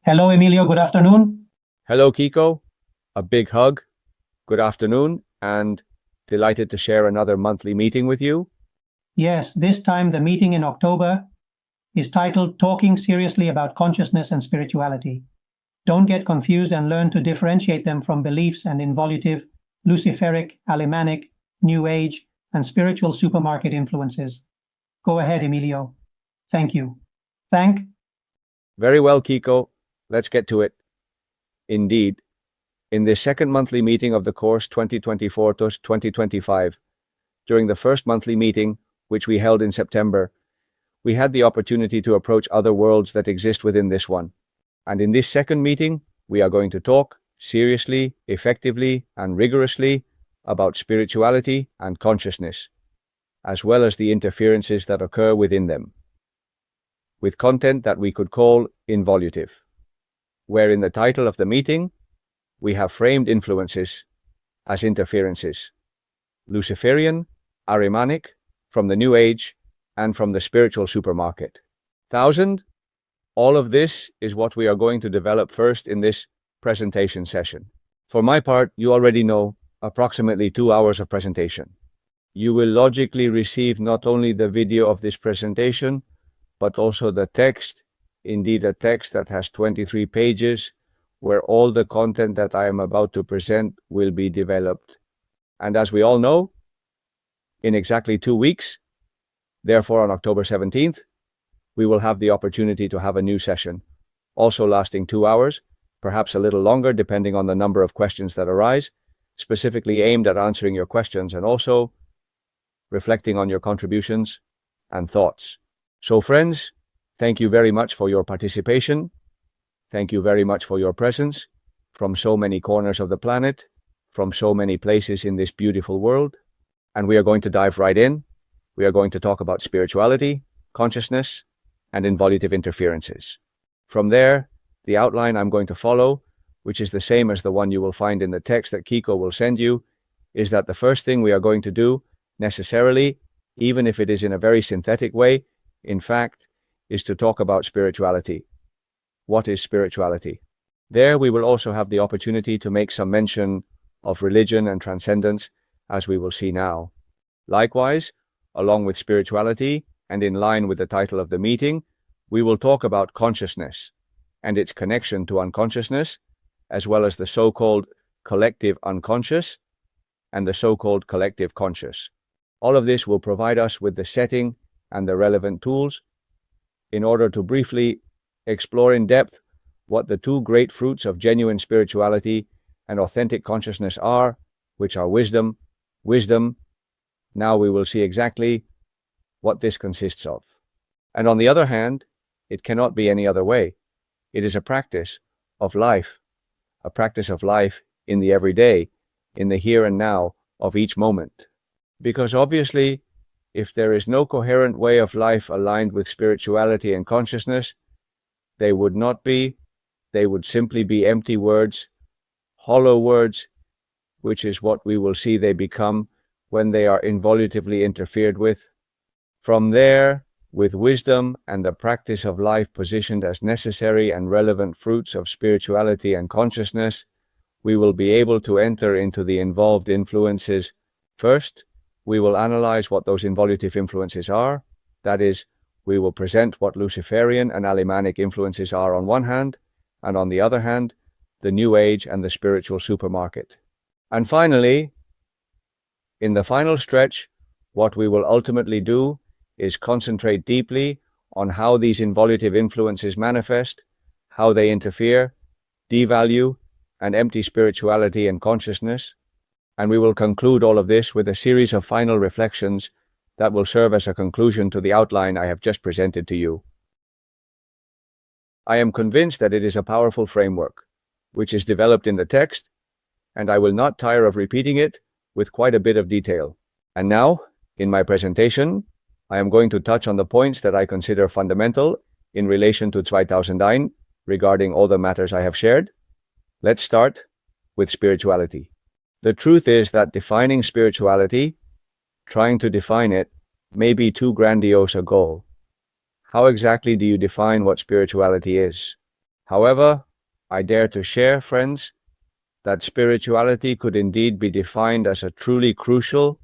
Hello, Emilio. Good afternoon. Hello, Kiko. A big hug. Good afternoon, and delighted to share another monthly meeting with you. Yes, this time the meeting in October is titled Talking Seriously About Consciousness and Spirituality. Don't get confused and learn to differentiate them from beliefs and involutive, Luciferic, Alemanic, New Age, and spiritual supermarket influences. Go ahead, Emilio. Thank you. Very well, Kiko. Let's get to it. Indeed, in this second monthly meeting of the course 2024 to 2025, during the first monthly meeting, which we held in September, we had the opportunity to approach other worlds that exist within this one. And in this second meeting, we are going to talk seriously, effectively, and rigorously about spirituality and consciousness, as well as the interferences that occur within them, with content that we could call involutive, where in the title of the meeting, we have framed influences as interferences, Luciferian, Aramanic, from the New Age, and from the spiritual supermarket. All of this is what we are going to develop first in this presentation session. For my part, you already know approximately 2 hours of presentation. You will logically receive not only the video of this presentation, but also the text, indeed a text that has 23 pages, where all the content that I am about to present will be developed. And as we all know, in exactly 2 weeks, therefore on October 17th, we will have the opportunity to have a new session, also lasting 2 hours, perhaps a little longer depending on the number of questions that arise, specifically aimed at answering your questions and also reflecting on your contributions and thoughts. So friends, thank you very much for your participation. Thank you very much for your presence from so many corners of the planet, from so many places in this beautiful world. And we are going to dive right in. We are going to talk about spirituality, consciousness, and involutive interferences. From there, the outline I'm going to follow, which is the same as the one you will find in the text that Kiko will send you, is that the first thing we are going to do, necessarily, even if it is in a very synthetic way, in fact, is to talk about spirituality. What is spirituality? There we will also have the opportunity to make some mention of religion and transcendence, as we will see now. Likewise, along with spirituality, and in line with the title of the meeting, we will talk about consciousness and its connection to unconsciousness, as well as the so-called collective unconscious and the so-called collective conscious. All of this will provide us with the setting and the relevant tools in order to briefly explore in depth what the two great fruits of genuine spirituality and authentic consciousness are, which are wisdom. Now we will see exactly what this consists of. And on the other hand, it cannot be any other way. It is a practice of life in the everyday, in the here and now of each moment. Because obviously, if there is no coherent way of life aligned with spirituality and consciousness, they would simply be empty words, hollow words, which is what we will see they become when they are involutively interfered with. From there, with wisdom and the practice of life positioned as necessary and relevant fruits of spirituality and consciousness, we will be able to enter into the involved influences. First, we will analyze what those involutive influences are. That is, we will present what Luciferian and Alemanic influences are on one hand, and on the other hand, the New Age and the spiritual supermarket. And finally, in the final stretch, what we will ultimately do is concentrate deeply on how these involutive influences manifest, how they interfere, devalue, and empty spirituality and consciousness. And we will conclude all of this with a series of final reflections that will serve as a conclusion to the outline I have just presented to you. I am convinced that it is a powerful framework, which is developed in the text, and I will not tire of repeating it with quite a bit of detail. And now, in my presentation, I am going to touch on the points that I consider fundamental in relation to 2009 regarding all the matters I have shared. Let's start with spirituality. The truth is that defining spirituality, trying to define it, may be too grandiose a goal. How exactly do you define what spirituality is? However, I dare to share, friends, that spirituality could indeed be defined as a truly crucial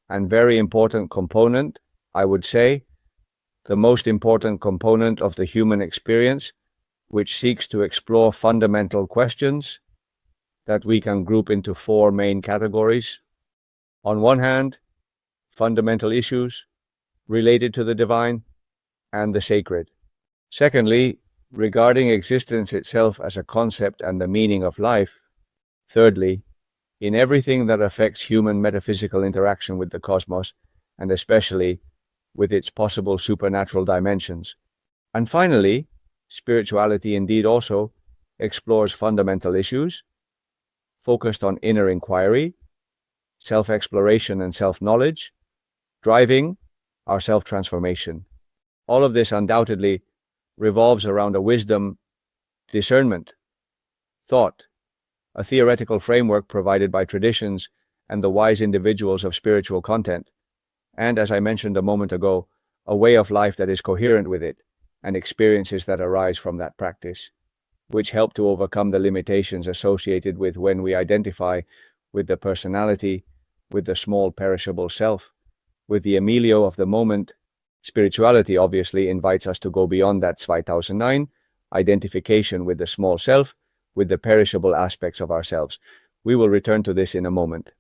and very important component, I would say, the most important component of the human experience, which seeks to explore fundamental questions that we can group into four main categories. On one hand, fundamental issues related to the divine and the sacred. Secondly, regarding existence itself as a concept and the meaning of life. Thirdly, in everything that affects human metaphysical interaction with the cosmos, and especially with its possible supernatural dimensions. And finally, spirituality indeed also explores fundamental issues, focused on inner inquiry, self-exploration and self-knowledge, driving our self-transformation. All of this undoubtedly revolves around a wisdom, discernment, thought, a theoretical framework provided by traditions and the wise individuals of spiritual content, and, as I mentioned a moment ago, a way of life that is coherent with it, and experiences that arise from that practice, which help to overcome the limitations associated with when we identify with the personality, with the small perishable self, with the Emilio of the moment. Spirituality obviously invites us to go beyond that 2009 identification with the small self, with the perishable aspects of ourselves. We will return to this in a moment.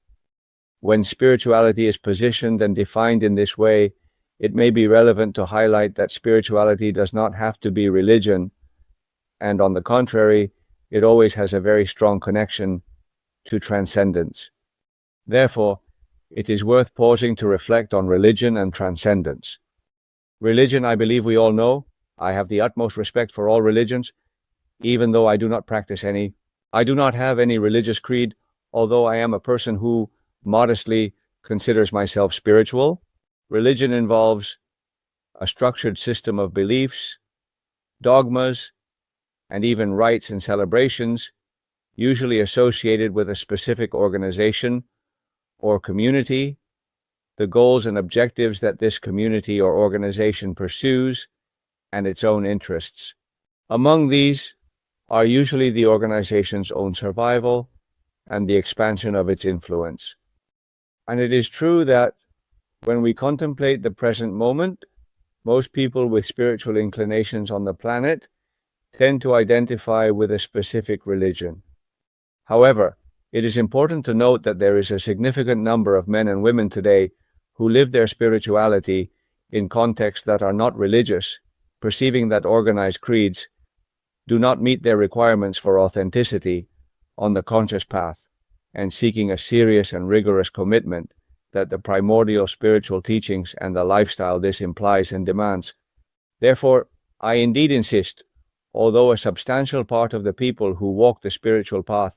When spirituality is positioned and defined in this way, it may be relevant to highlight that spirituality does not have to be religion, and on the contrary, it always has a very strong connection to transcendence. Therefore, it is worth pausing to reflect on religion and transcendence. Religion, I believe we all know. I have the utmost respect for all religions, even though I do not practice any. I do not have any religious creed, although I am a person who modestly considers myself spiritual. Religion involves a structured system of beliefs, dogmas, and even rites and celebrations, usually associated with a specific organization or community, the goals and objectives that this community or organization pursues, and its own interests. Among these are usually the organization's own survival and the expansion of its influence. And it is true that when we contemplate the present moment, most people with spiritual inclinations on the planet tend to identify with a specific religion. However, it is important to note that there is a significant number of men and women today who live their spirituality in contexts that are not religious, perceiving that organized creeds do not meet their requirements for authenticity on the conscious path, and seeking a serious and rigorous commitment that the primordial spiritual teachings and the lifestyle this implies and demands. Therefore, I indeed insist, although a substantial part of the people who walk the spiritual path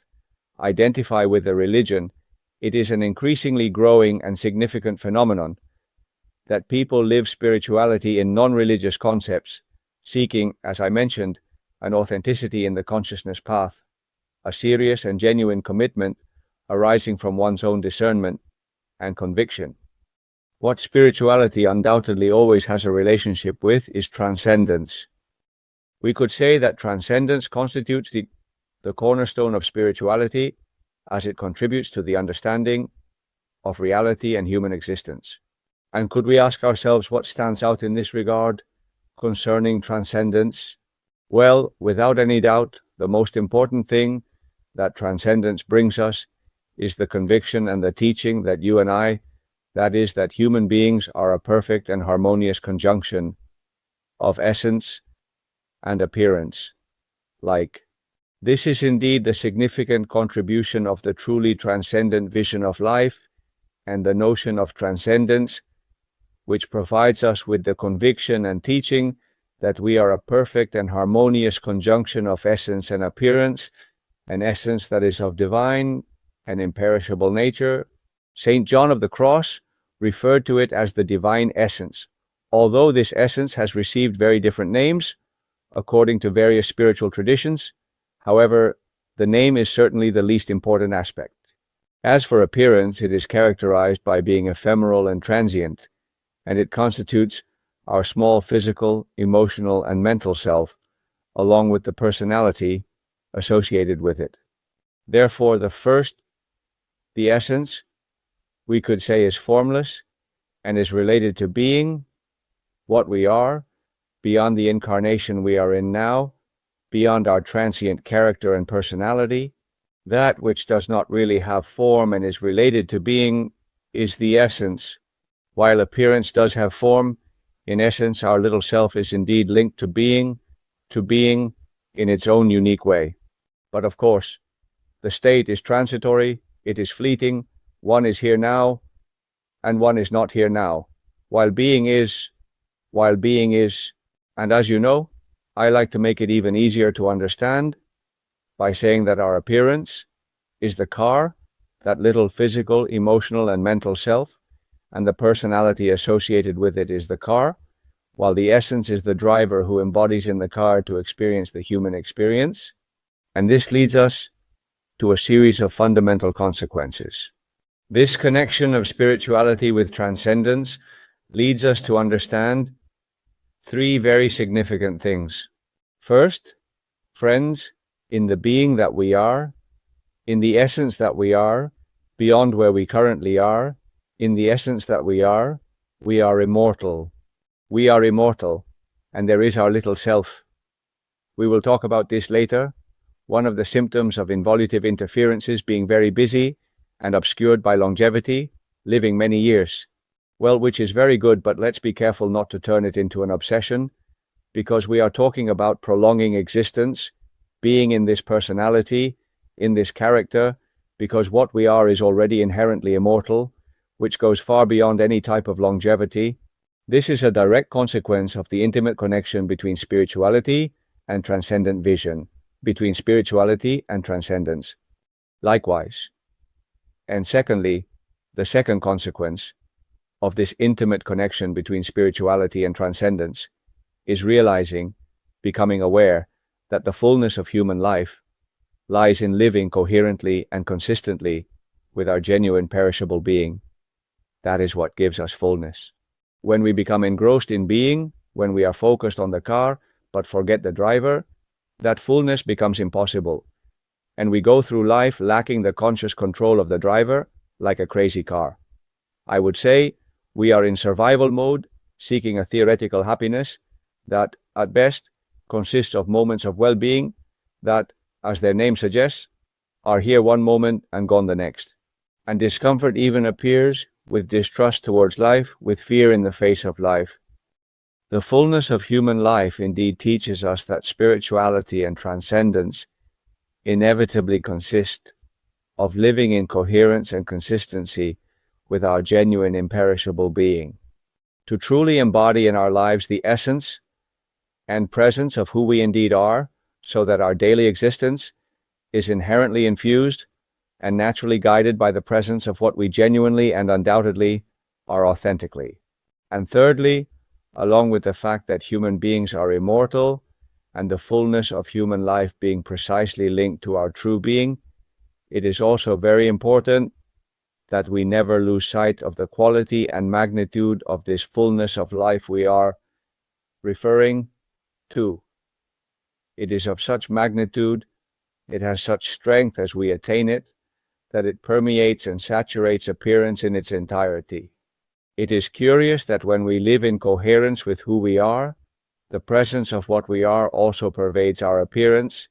identify with a religion, it is an increasingly growing and significant phenomenon that people live spirituality in non-religious concepts, seeking, as I mentioned, an authenticity in the consciousness path, a serious and genuine commitment arising from one's own discernment and conviction. What spirituality undoubtedly always has a relationship with is transcendence. We could say that transcendence constitutes the cornerstone of spirituality, as it contributes to the understanding of reality and human existence. And could we ask ourselves what stands out in this regard concerning transcendence? Well, without any doubt, the most important thing that transcendence brings us is the conviction and the teaching that you and I, that is, that human beings are a perfect and harmonious conjunction of essence and appearance. This is indeed the significant contribution of the truly transcendent vision of life and the notion of transcendence, which provides us with the conviction and teaching that we are a perfect and harmonious conjunction of essence and appearance, an essence that is of divine and imperishable nature. Saint John of the Cross referred to it as the divine essence, although this essence has received very different names according to various spiritual traditions. However, the name is certainly the least important aspect. As for appearance, it is characterized by being ephemeral and transient, and it constitutes our small physical, emotional, and mental self, along with the personality associated with it. Therefore, the essence, we could say, is formless and is related to being, what we are, beyond the incarnation we are in now, beyond our transient character and personality. That which does not really have form and is related to being is the essence. While appearance does have form, in essence our little self is indeed linked to being in its own unique way. But of course, the state is transitory, it is fleeting, one is here now, and one is not here now, while being is, and as you know, I like to make it even easier to understand by saying that our appearance is the car, that little physical, emotional, and mental self, and the personality associated with it is the car, while the essence is the driver who embodies in the car to experience the human experience. And this leads us to a series of fundamental consequences. This connection of spirituality with transcendence leads us to understand three very significant things. First, friends, in the being that we are, in the essence that we are, beyond where we currently are, in the essence that we are immortal. We are immortal, and there is our little self. We will talk about this later. One of the symptoms of involutive interferences being very busy and obscured by longevity, living many years. Well, which is very good, but let's be careful not to turn it into an obsession, because we are talking about prolonging existence, being in this personality, in this character, because what we are is already inherently immortal, which goes far beyond any type of longevity. This is a direct consequence of the intimate connection between spirituality and transcendent vision, between spirituality and transcendence. Likewise. And secondly, the second consequence of this intimate connection between spirituality and transcendence is realizing, becoming aware, that the fullness of human life lies in living coherently and consistently with our genuine perishable being. That is what gives us fullness. When we become engrossed in being, when we are focused on the car but forget the driver, that fullness becomes impossible, and we go through life lacking the conscious control of the driver like a crazy car. I would say we are in survival mode, seeking a theoretical happiness that, at best, consists of moments of well-being that, as their name suggests, are here one moment and gone the next. And discomfort even appears with distrust towards life, with fear in the face of life. The fullness of human life indeed teaches us that spirituality and transcendence inevitably consist of living in coherence and consistency with our genuine imperishable being. To truly embody in our lives the essence and presence of who we indeed are, so that our daily existence is inherently infused and naturally guided by the presence of what we genuinely and undoubtedly are authentically. And thirdly, along with the fact that human beings are immortal and the fullness of human life being precisely linked to our true being, it is also very important that we never lose sight of the quality and magnitude of this fullness of life we are referring to. It is of such magnitude, it has such strength as we attain it, that it permeates and saturates appearance in its entirety. It is curious that when we live in coherence with who we are, the presence of what we are also pervades our appearance.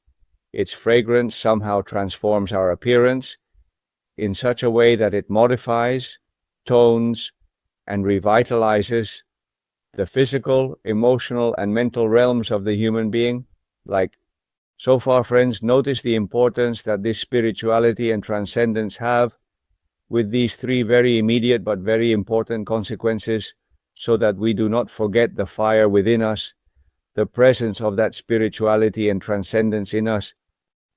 Its fragrance somehow transforms our appearance in such a way that it modifies, tones, and revitalizes the physical, emotional, and mental realms of the human being. So far, friends, notice the importance that this spirituality and transcendence have, with these three very immediate but very important consequences, so that we do not forget the fire within us, the presence of that spirituality and transcendence in us.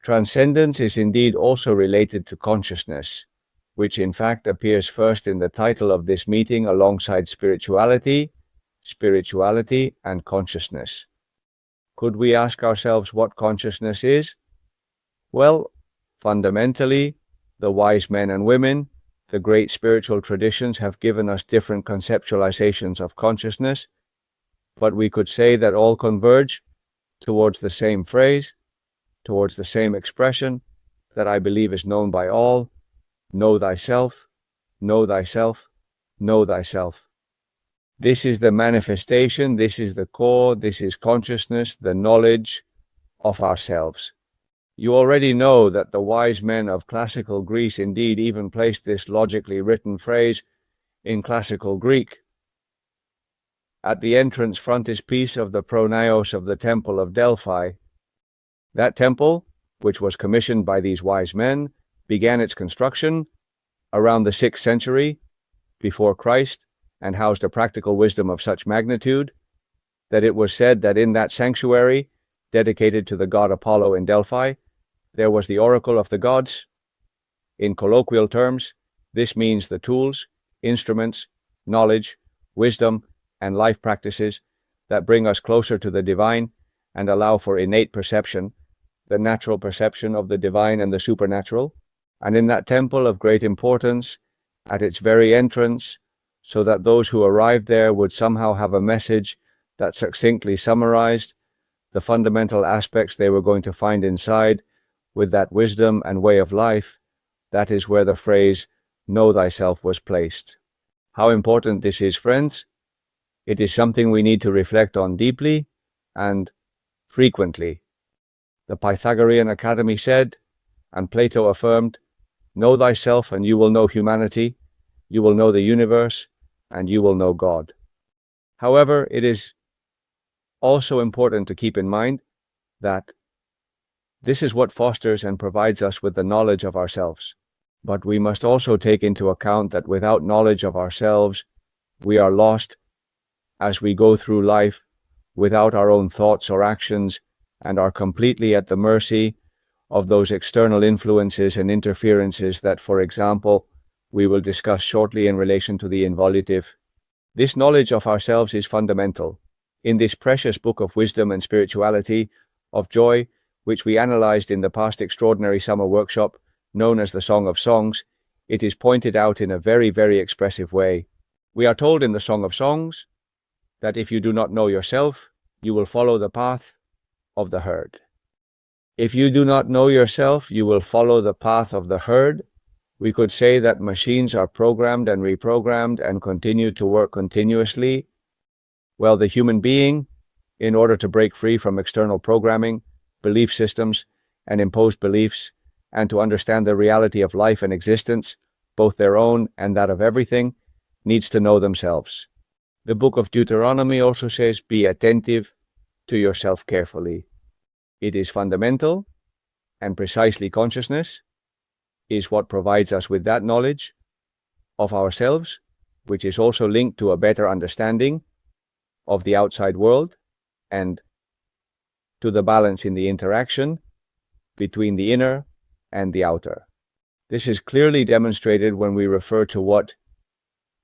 Transcendence is indeed also related to consciousness, which in fact appears first in the title of this meeting alongside spirituality and consciousness. Could we ask ourselves what consciousness is? Well, fundamentally, the wise men and women, the great spiritual traditions have given us different conceptualizations of consciousness, but we could say that all converge towards the same phrase, towards the same expression that I believe is known by all: know thyself, know thyself, know thyself. This is the manifestation, this is the core, this is consciousness, the knowledge of ourselves. You already know that the wise men of classical Greece indeed even placed this logically written phrase in classical Greek at the entrance frontispiece of the pronaos of the Temple of Delphi. That temple, which was commissioned by these wise men, began its construction around the 6th century before Christ, and housed a practical wisdom of such magnitude that it was said that in that sanctuary, dedicated to the god Apollo in Delphi, there was the oracle of the gods. In colloquial terms, this means the tools, instruments, knowledge, wisdom, and life practices that bring us closer to the divine and allow for innate perception, the natural perception of the divine and the supernatural. And in that temple of great importance, at its very entrance, so that those who arrived there would somehow have a message that succinctly summarized the fundamental aspects they were going to find inside with that wisdom and way of life, that is where the phrase, know thyself, was placed. How important this is, friends. It is something we need to reflect on deeply and frequently. The Pythagorean Academy said, and Plato affirmed, know thyself and you will know humanity, you will know the universe, and you will know God. However, it is also important to keep in mind that this is what fosters and provides us with the knowledge of ourselves. But we must also take into account that without knowledge of ourselves, we are lost as we go through life without our own thoughts or actions, and are completely at the mercy of those external influences and interferences that, for example, we will discuss shortly in relation to the involutive. This knowledge of ourselves is fundamental. In this precious book of wisdom and spirituality, of joy, which we analyzed in the past extraordinary summer workshop, known as the Song of Songs, it is pointed out in a very, very expressive way. We are told in the Song of Songs that if you do not know yourself, you will follow the path of the herd. If you do not know yourself, you will follow the path of the herd. We could say that machines are programmed and reprogrammed and continue to work continuously. Well, the human being, in order to break free from external programming, belief systems, and imposed beliefs, and to understand the reality of life and existence, both their own and that of everything, needs to know themselves. The book of Deuteronomy also says, be attentive to yourself carefully. It is fundamental, and precisely consciousness is what provides us with that knowledge of ourselves, which is also linked to a better understanding of the outside world and to the balance in the interaction between the inner and the outer. This is clearly demonstrated when we refer to what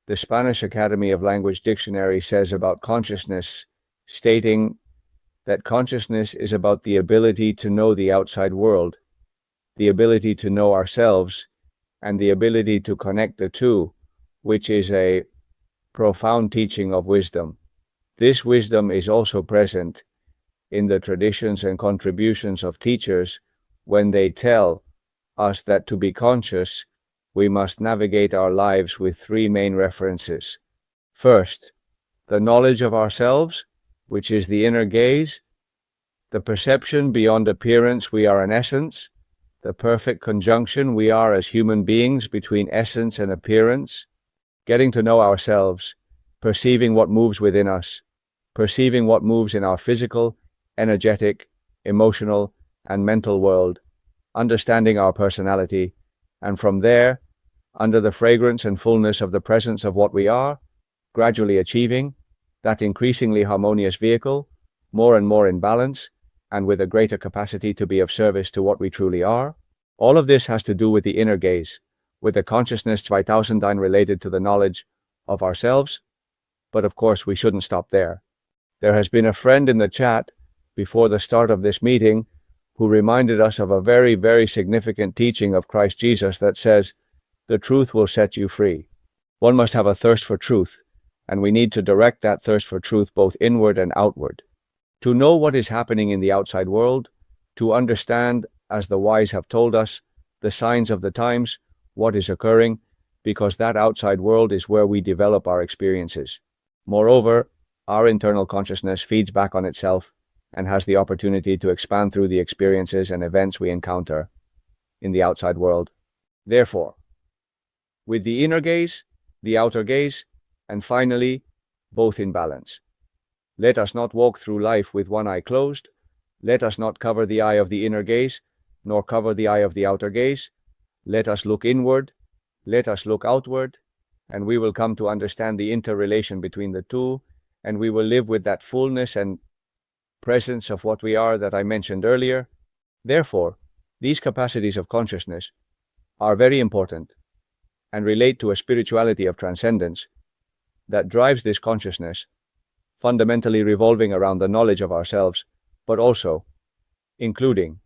the Spanish Academy of Language Dictionary says about consciousness, stating that consciousness is about the ability to know the outside world, the ability to know ourselves, and the ability to connect the two, which is a profound teaching of wisdom. This wisdom is also present in the traditions and contributions of teachers when they tell us that to be conscious, we must navigate our lives with three main references. First, the knowledge of ourselves, which is the inner gaze, the perception beyond appearance we are an essence, the perfect conjunction we are as human beings between essence and appearance, getting to know ourselves, perceiving what moves within us, perceiving what moves in our physical, energetic, emotional, and mental world, understanding our personality, and from there, under the fragrance and fullness of the presence of what we are, gradually achieving that increasingly harmonious vehicle, more and more in balance, and with a greater capacity to be of service to what we truly are. All of this has to do with the inner gaze, with the consciousness 2000 related to the knowledge of ourselves. But of course, we shouldn't stop there. There has been a friend in the chat before the start of this meeting who reminded us of a very, very significant teaching of Christ Jesus that says, the truth will set you free. One must have a thirst for truth, and we need to direct that thirst for truth both inward and outward. To know what is happening in the outside world, to understand, as the wise have told us, the signs of the times, what is occurring, because that outside world is where we develop our experiences. Moreover, our internal consciousness feeds back on itself and has the opportunity to expand through the experiences and events we encounter in the outside world. Therefore, with the inner gaze, the outer gaze, and finally, both in balance. Let us not walk through life with one eye closed. Let us not cover the eye of the inner gaze, nor cover the eye of the outer gaze. Let us look inward. Let us look outward, and we will come to understand the interrelation between the two, and we will live with that fullness and presence of what we are that I mentioned earlier. Therefore, these capacities of consciousness are very important and relate to a spirituality of transcendence that drives this consciousness, fundamentally revolving around the knowledge of ourselves, but also including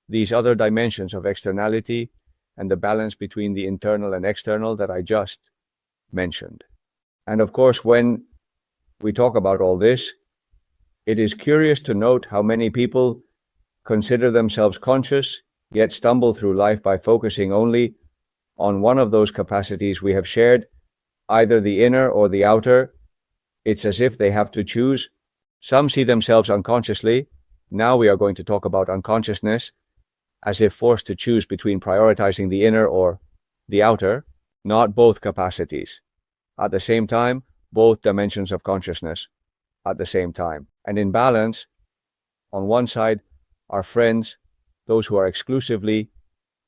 these other dimensions of externality and the balance between the internal and external that I just mentioned. And of course, when we talk about all this, it is curious to note how many people consider themselves conscious, yet stumble through life by focusing only on one of those capacities we have shared, either the inner or the outer. It's as if they have to choose. Some see themselves unconsciously. Now we are going to talk about unconsciousness, as if forced to choose between prioritizing the inner or the outer, not both capacities. At the same time, both dimensions of consciousness at the same time. And in balance, on one side, are friends, those who are exclusively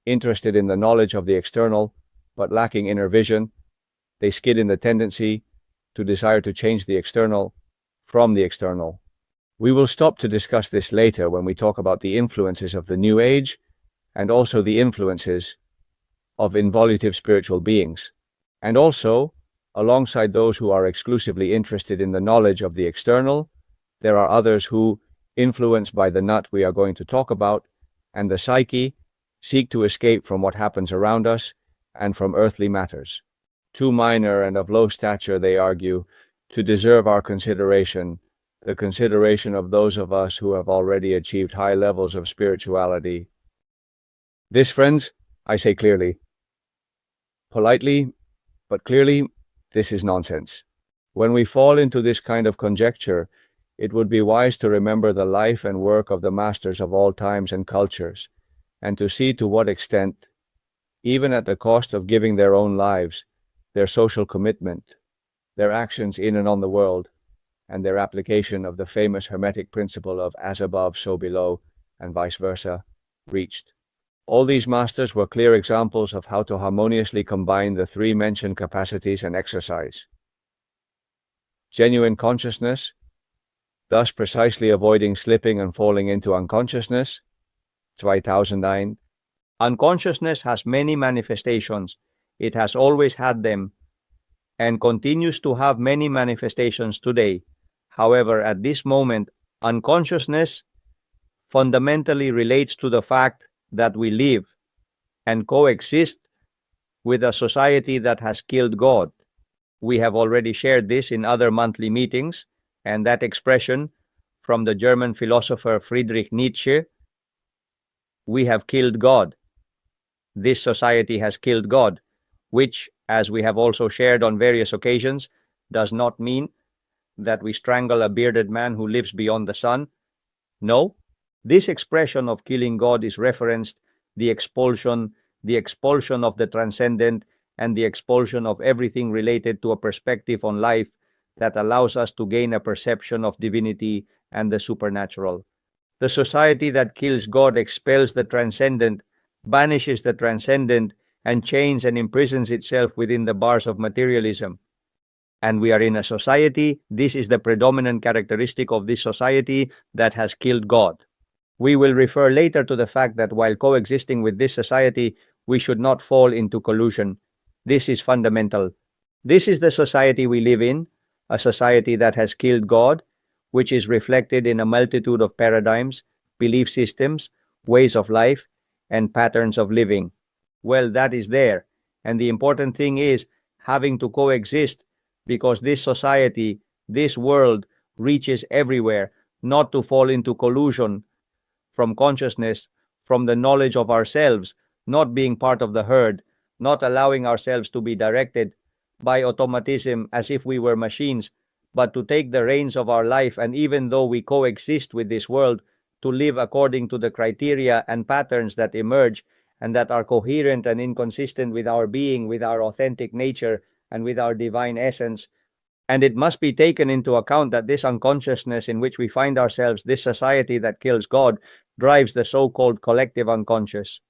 interested in the knowledge of the external, but lacking inner vision. They skid in the tendency to desire to change the external from the external. We will stop to discuss this later when we talk about the influences of the New Age and also the influences of involutive spiritual beings. And also, alongside those who are exclusively interested in the knowledge of the external, there are others who, influenced by the nut we are going to talk about, and the psyche, seek to escape from what happens around us and from earthly matters. Too minor and of low stature, they argue, to deserve our consideration, the consideration of those of us who have already achieved high levels of spirituality. This, friends, I say clearly, politely, but clearly, this is nonsense. When we fall into this kind of conjecture, it would be wise to remember the life and work of the masters of all times and cultures, and to see to what extent, even at the cost of giving their own lives, their social commitment, their actions in and on the world, and their application of the famous Hermetic principle of as above, so below, and vice versa, reached. All these masters were clear examples of how to harmoniously combine the three mentioned capacities and exercise. Genuine consciousness, thus precisely avoiding slipping and falling into unconsciousness. 2009. Unconsciousness has many manifestations. It has always had them and continues to have many manifestations today. However, at this moment, unconsciousness fundamentally relates to the fact that we live and coexist with a society that has killed God. We have already shared this in other monthly meetings, and that expression from the German philosopher Friedrich Nietzsche, we have killed God. This society has killed God, which, as we have also shared on various occasions, does not mean that we strangle a bearded man who lives beyond the sun. No, this expression of killing God is referenced the expulsion of the transcendent and the expulsion of everything related to a perspective on life that allows us to gain a perception of divinity and the supernatural. The society that kills God expels the transcendent, banishes the transcendent, and chains and imprisons itself within the bars of materialism. And we are in a society, this is the predominant characteristic of this society, that has killed God. We will refer later to the fact that while coexisting with this society, we should not fall into collusion. This is fundamental. This is the society we live in, a society that has killed God, which is reflected in a multitude of paradigms, belief systems, ways of life, and patterns of living. Well, that is there. And the important thing is having to coexist, because this society, this world, reaches everywhere, not to fall into collusion from consciousness, from the knowledge of ourselves, not being part of the herd, not allowing ourselves to be directed by automatism as if we were machines, but to take the reins of our life, and even though we coexist with this world, to live according to the criteria and patterns that emerge and that are coherent and inconsistent with our being, with our authentic nature, and with our divine essence. And it must be taken into account that this unconsciousness in which we find ourselves, this society that kills God, drives the so-called collective unconscious.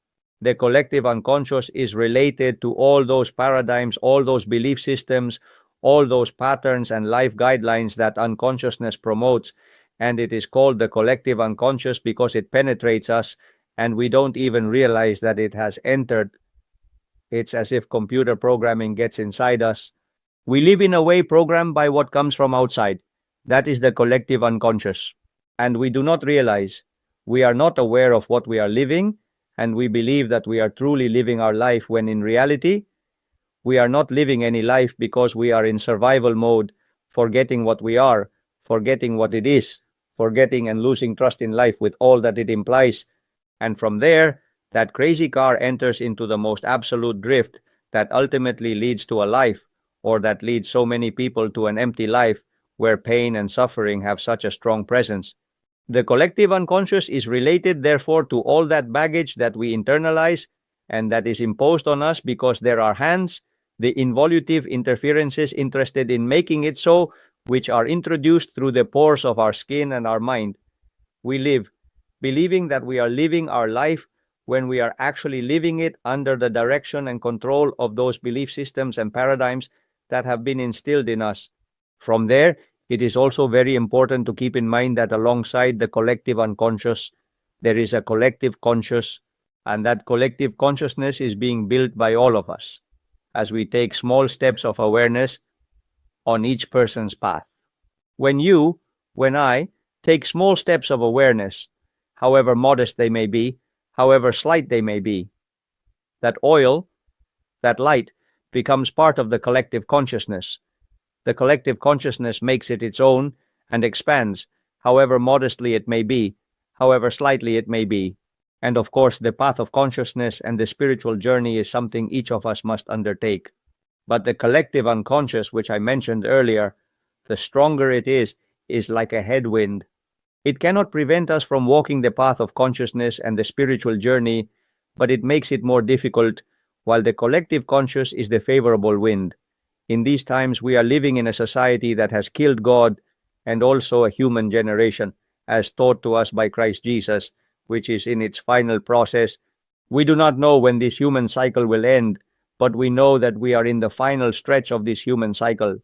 The collective unconscious is related to all those paradigms, all those belief systems, all those patterns and life guidelines that unconsciousness promotes. And it is called the collective unconscious because it penetrates us and we don't even realize that it has entered. It's as if computer programming gets inside us. We live in a way programmed by what comes from outside. That is the collective unconscious. And we do not realize. We are not aware of what we are living, and we believe that we are truly living our life when in reality, we are not living any life because we are in survival mode, forgetting what we are, forgetting what it is, forgetting and losing trust in life with all that it implies. And from there, that crazy car enters into the most absolute drift that ultimately leads to a life, or that leads so many people to an empty life where pain and suffering have such a strong presence. The collective unconscious is related, therefore, to all that baggage that we internalize and that is imposed on us because there are hands, the involutive interferences interested in making it so, which are introduced through the pores of our skin and our mind. We live, believing that we are living our life when we are actually living it under the direction and control of those belief systems and paradigms that have been instilled in us. From there, it is also very important to keep in mind that alongside the collective unconscious, there is a collective conscious, and that collective consciousness is being built by all of us, as we take small steps of awareness on each person's path. When you, when I, take small steps of awareness, however modest they may be, however slight they may be, that oil, that light, becomes part of the collective consciousness. The collective consciousness makes it its own and expands, however modestly it may be, however slightly it may be. And of course, the path of consciousness and the spiritual journey is something each of us must undertake. But the collective unconscious, which I mentioned earlier, the stronger it is like a headwind. It cannot prevent us from walking the path of consciousness and the spiritual journey, but it makes it more difficult, while the collective conscious is the favorable wind. In these times, we are living in a society that has killed God and also a human generation, as taught to us by Christ Jesus, which is in its final process. We do not know when this human cycle will end, but we know that we are in the final stretch of this human cycle.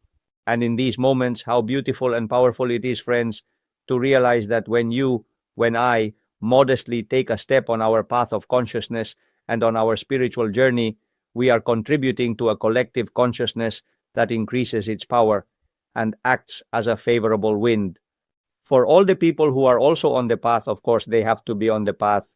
And in these moments, how beautiful and powerful it is, friends, to realize that when you, when I, modestly take a step on our path of consciousness and on our spiritual journey, we are contributing to a collective consciousness that increases its power and acts as a favorable wind. For all the people who are also on the path, of course, they have to be on the path.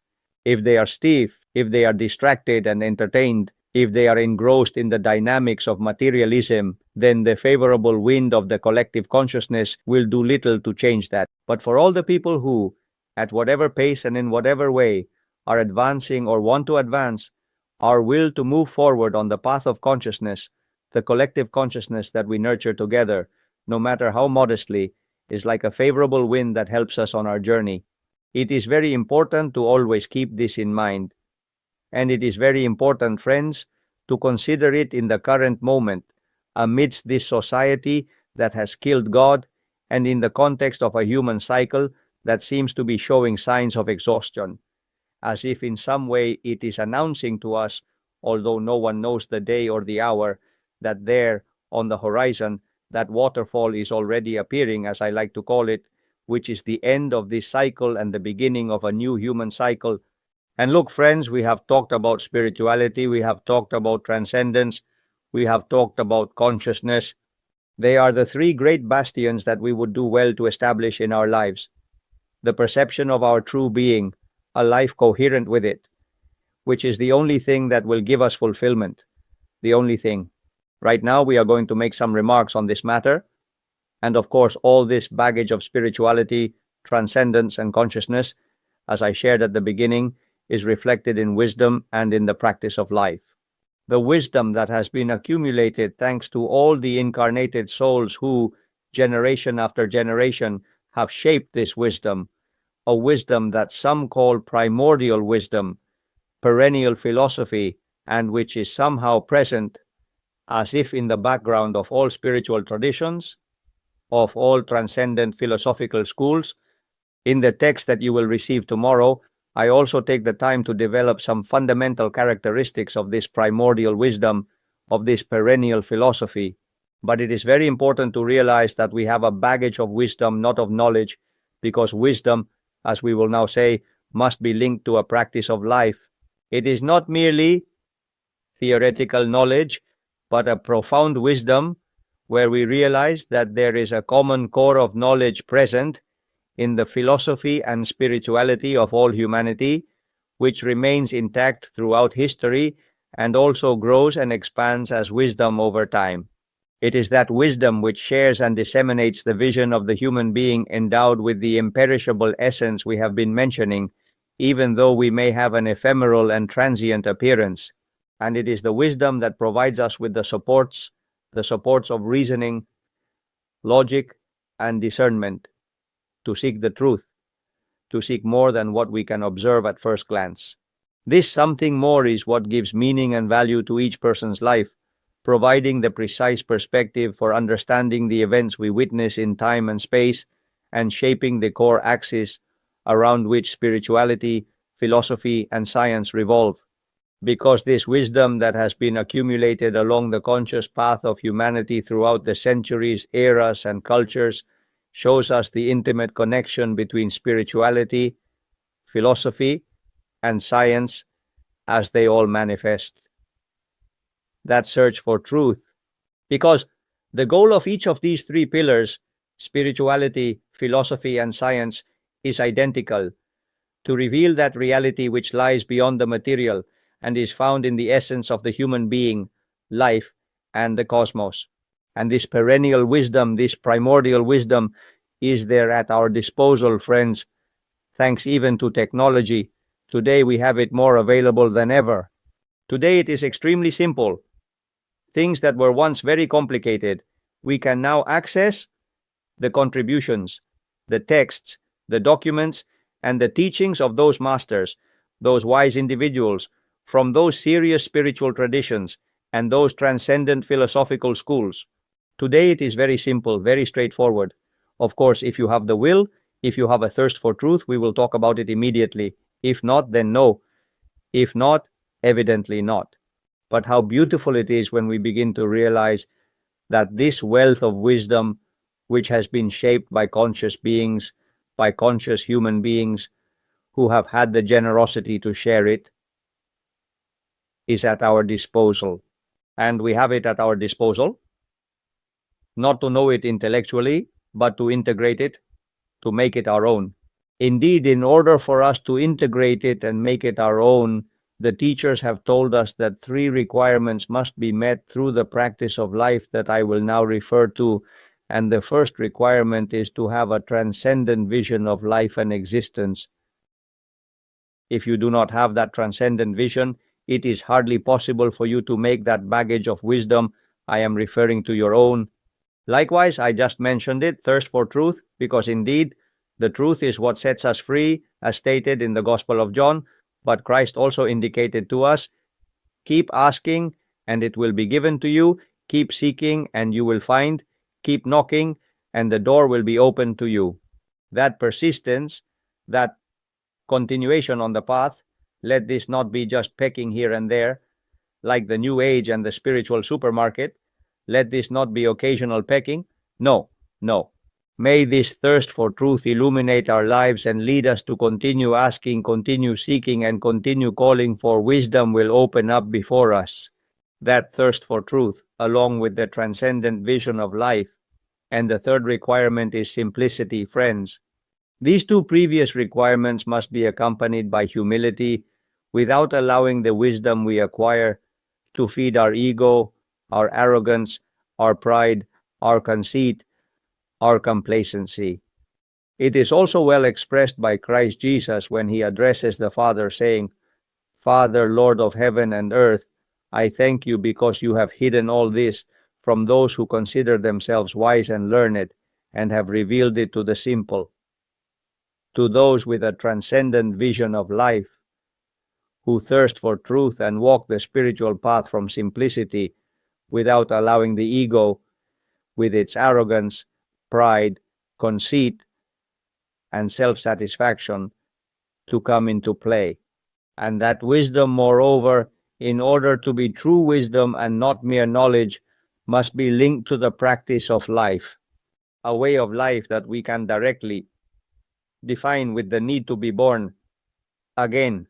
If they are stiff, if they are distracted and entertained, if they are engrossed in the dynamics of materialism, then the favorable wind of the collective consciousness will do little to change that. But for all the people who, at whatever pace and in whatever way, are advancing or want to advance, our will to move forward on the path of consciousness, the collective consciousness that we nurture together, no matter how modestly, is like a favorable wind that helps us on our journey. It is very important to always keep this in mind. And it is very important, friends, to consider it in the current moment, amidst this society that has killed God, and in the context of a human cycle that seems to be showing signs of exhaustion, as if in some way it is announcing to us, although no one knows the day or the hour, that there, on the horizon, that waterfall is already appearing, as I like to call it, which is the end of this cycle and the beginning of a new human cycle. And look, friends, we have talked about spirituality, we have talked about transcendence, we have talked about consciousness. They are the three great bastions that we would do well to establish in our lives. The perception of our true being, a life coherent with it, which is the only thing that will give us fulfillment. The only thing. Right now, we are going to make some remarks on this matter. And of course, all this baggage of spirituality transcendence, and consciousness, as I shared at the beginning, is reflected in wisdom and in the practice of life. The wisdom that has been accumulated thanks to all the incarnated souls who, generation after generation, have shaped this wisdom, a wisdom that some call primordial wisdom, perennial philosophy, and which is somehow present as if in the background of all spiritual traditions, of all transcendent philosophical schools. In the text that you will receive tomorrow, I also take the time to develop some fundamental characteristics of this primordial wisdom, of this perennial philosophy. But it is very important to realize that we have a baggage of wisdom, not of knowledge, because wisdom, as we will now say, must be linked to a practice of life. It is not merely theoretical knowledge, but a profound wisdom where we realize that there is a common core of knowledge present in the philosophy and spirituality of all humanity, which remains intact throughout history and also grows and expands as wisdom over time. It is that wisdom which shares and disseminates the vision of the human being endowed with the imperishable essence we have been mentioning, even though we may have an ephemeral and transient appearance. And it is the wisdom that provides us with the supports of reasoning, logic, and discernment, to seek the truth, to seek more than what we can observe at first glance. This something more is what gives meaning and value to each person's life, providing the precise perspective for understanding the events we witness in time and space, and shaping the core axis around which spirituality, philosophy, and science revolve. Because this wisdom that has been accumulated along the conscious path of humanity throughout the centuries, eras, and cultures shows us the intimate connection between spirituality, philosophy, and science as they all manifest that search for truth. Because the goal of each of these three pillars, spirituality, philosophy, and science, is identical: to reveal that reality which lies beyond the material and is found in the essence of the human being, life, and the cosmos. And this perennial wisdom, this primordial wisdom, is there at our disposal, friends, thanks even to technology. Today we have it more available than ever. Today it is extremely simple. Things that were once very complicated, we can now access the contributions, the texts, the documents, and the teachings of those masters, those wise individuals, from those serious spiritual traditions, and those transcendent philosophical schools. Today it is very simple, very straightforward. Of course, if you have the will, if you have a thirst for truth, we will talk about it immediately. If not, then no. If not, evidently not. But how beautiful it is when we begin to realize that this wealth of wisdom, which has been shaped by conscious beings, by conscious human beings who have had the generosity to share it, is at our disposal. And we have it at our disposal, not to know it intellectually, but to integrate it, to make it our own. Indeed, in order for us to integrate it and make it our own, the teachers have told us that three requirements must be met through the practice of life that I will now refer to. And the first requirement is to have a transcendent vision of life and existence. If you do not have that transcendent vision, it is hardly possible for you to make that baggage of wisdom I am referring to your own. Likewise, I just mentioned it, thirst for truth, because indeed, the truth is what sets us free, as stated in the Gospel of John, but Christ also indicated to us, keep asking and it will be given to you, keep seeking and you will find, keep knocking and the door will be opened to you. That persistence, that continuation on the path, let this not be just pecking here and there, like the New Age and the spiritual supermarket. Let this not be occasional pecking. No, no. May this thirst for truth illuminate our lives and lead us to continue asking, continue seeking, and continue calling, for wisdom will open up before us. That thirst for truth, along with the transcendent vision of life. And the third requirement is simplicity, friends. These two previous requirements must be accompanied by humility, without allowing the wisdom we acquire to feed our ego, our arrogance, our pride, our conceit, our complacency. It is also well expressed by Christ Jesus when he addresses the Father, saying, Father, Lord of heaven and earth, I thank you because you have hidden all this from those who consider themselves wise and learned, and have revealed it to the simple. To those with a transcendent vision of life, who thirst for truth and walk the spiritual path from simplicity, without allowing the ego, with its arrogance, pride, conceit, and self-satisfaction, to come into play. And that wisdom, moreover, in order to be true wisdom and not mere knowledge, must be linked to the practice of life, a way of life that we can directly define with the need to be born again,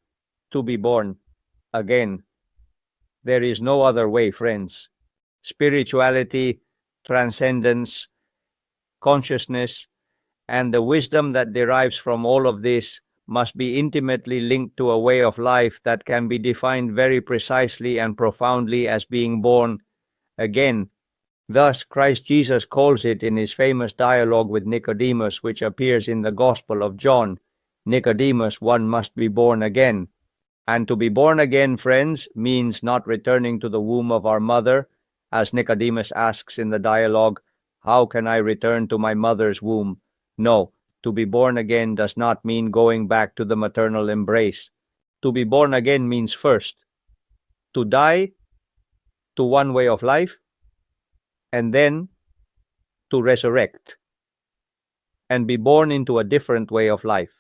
to be born again. There is no other way, friends. Spirituality, transcendence, consciousness, and the wisdom that derives from all of this must be intimately linked to a way of life that can be defined very precisely and profoundly as being born again. Thus, Christ Jesus calls it in his famous dialogue with Nicodemus, which appears in the Gospel of John. Nicodemus, one must be born again. And to be born again, friends, means not returning to the womb of our mother, as Nicodemus asks in the dialogue, how can I return to my mother's womb? No, to be born again does not mean going back to the maternal embrace. To be born again means first to die to one way of life, and then to resurrect and be born into a different way of life.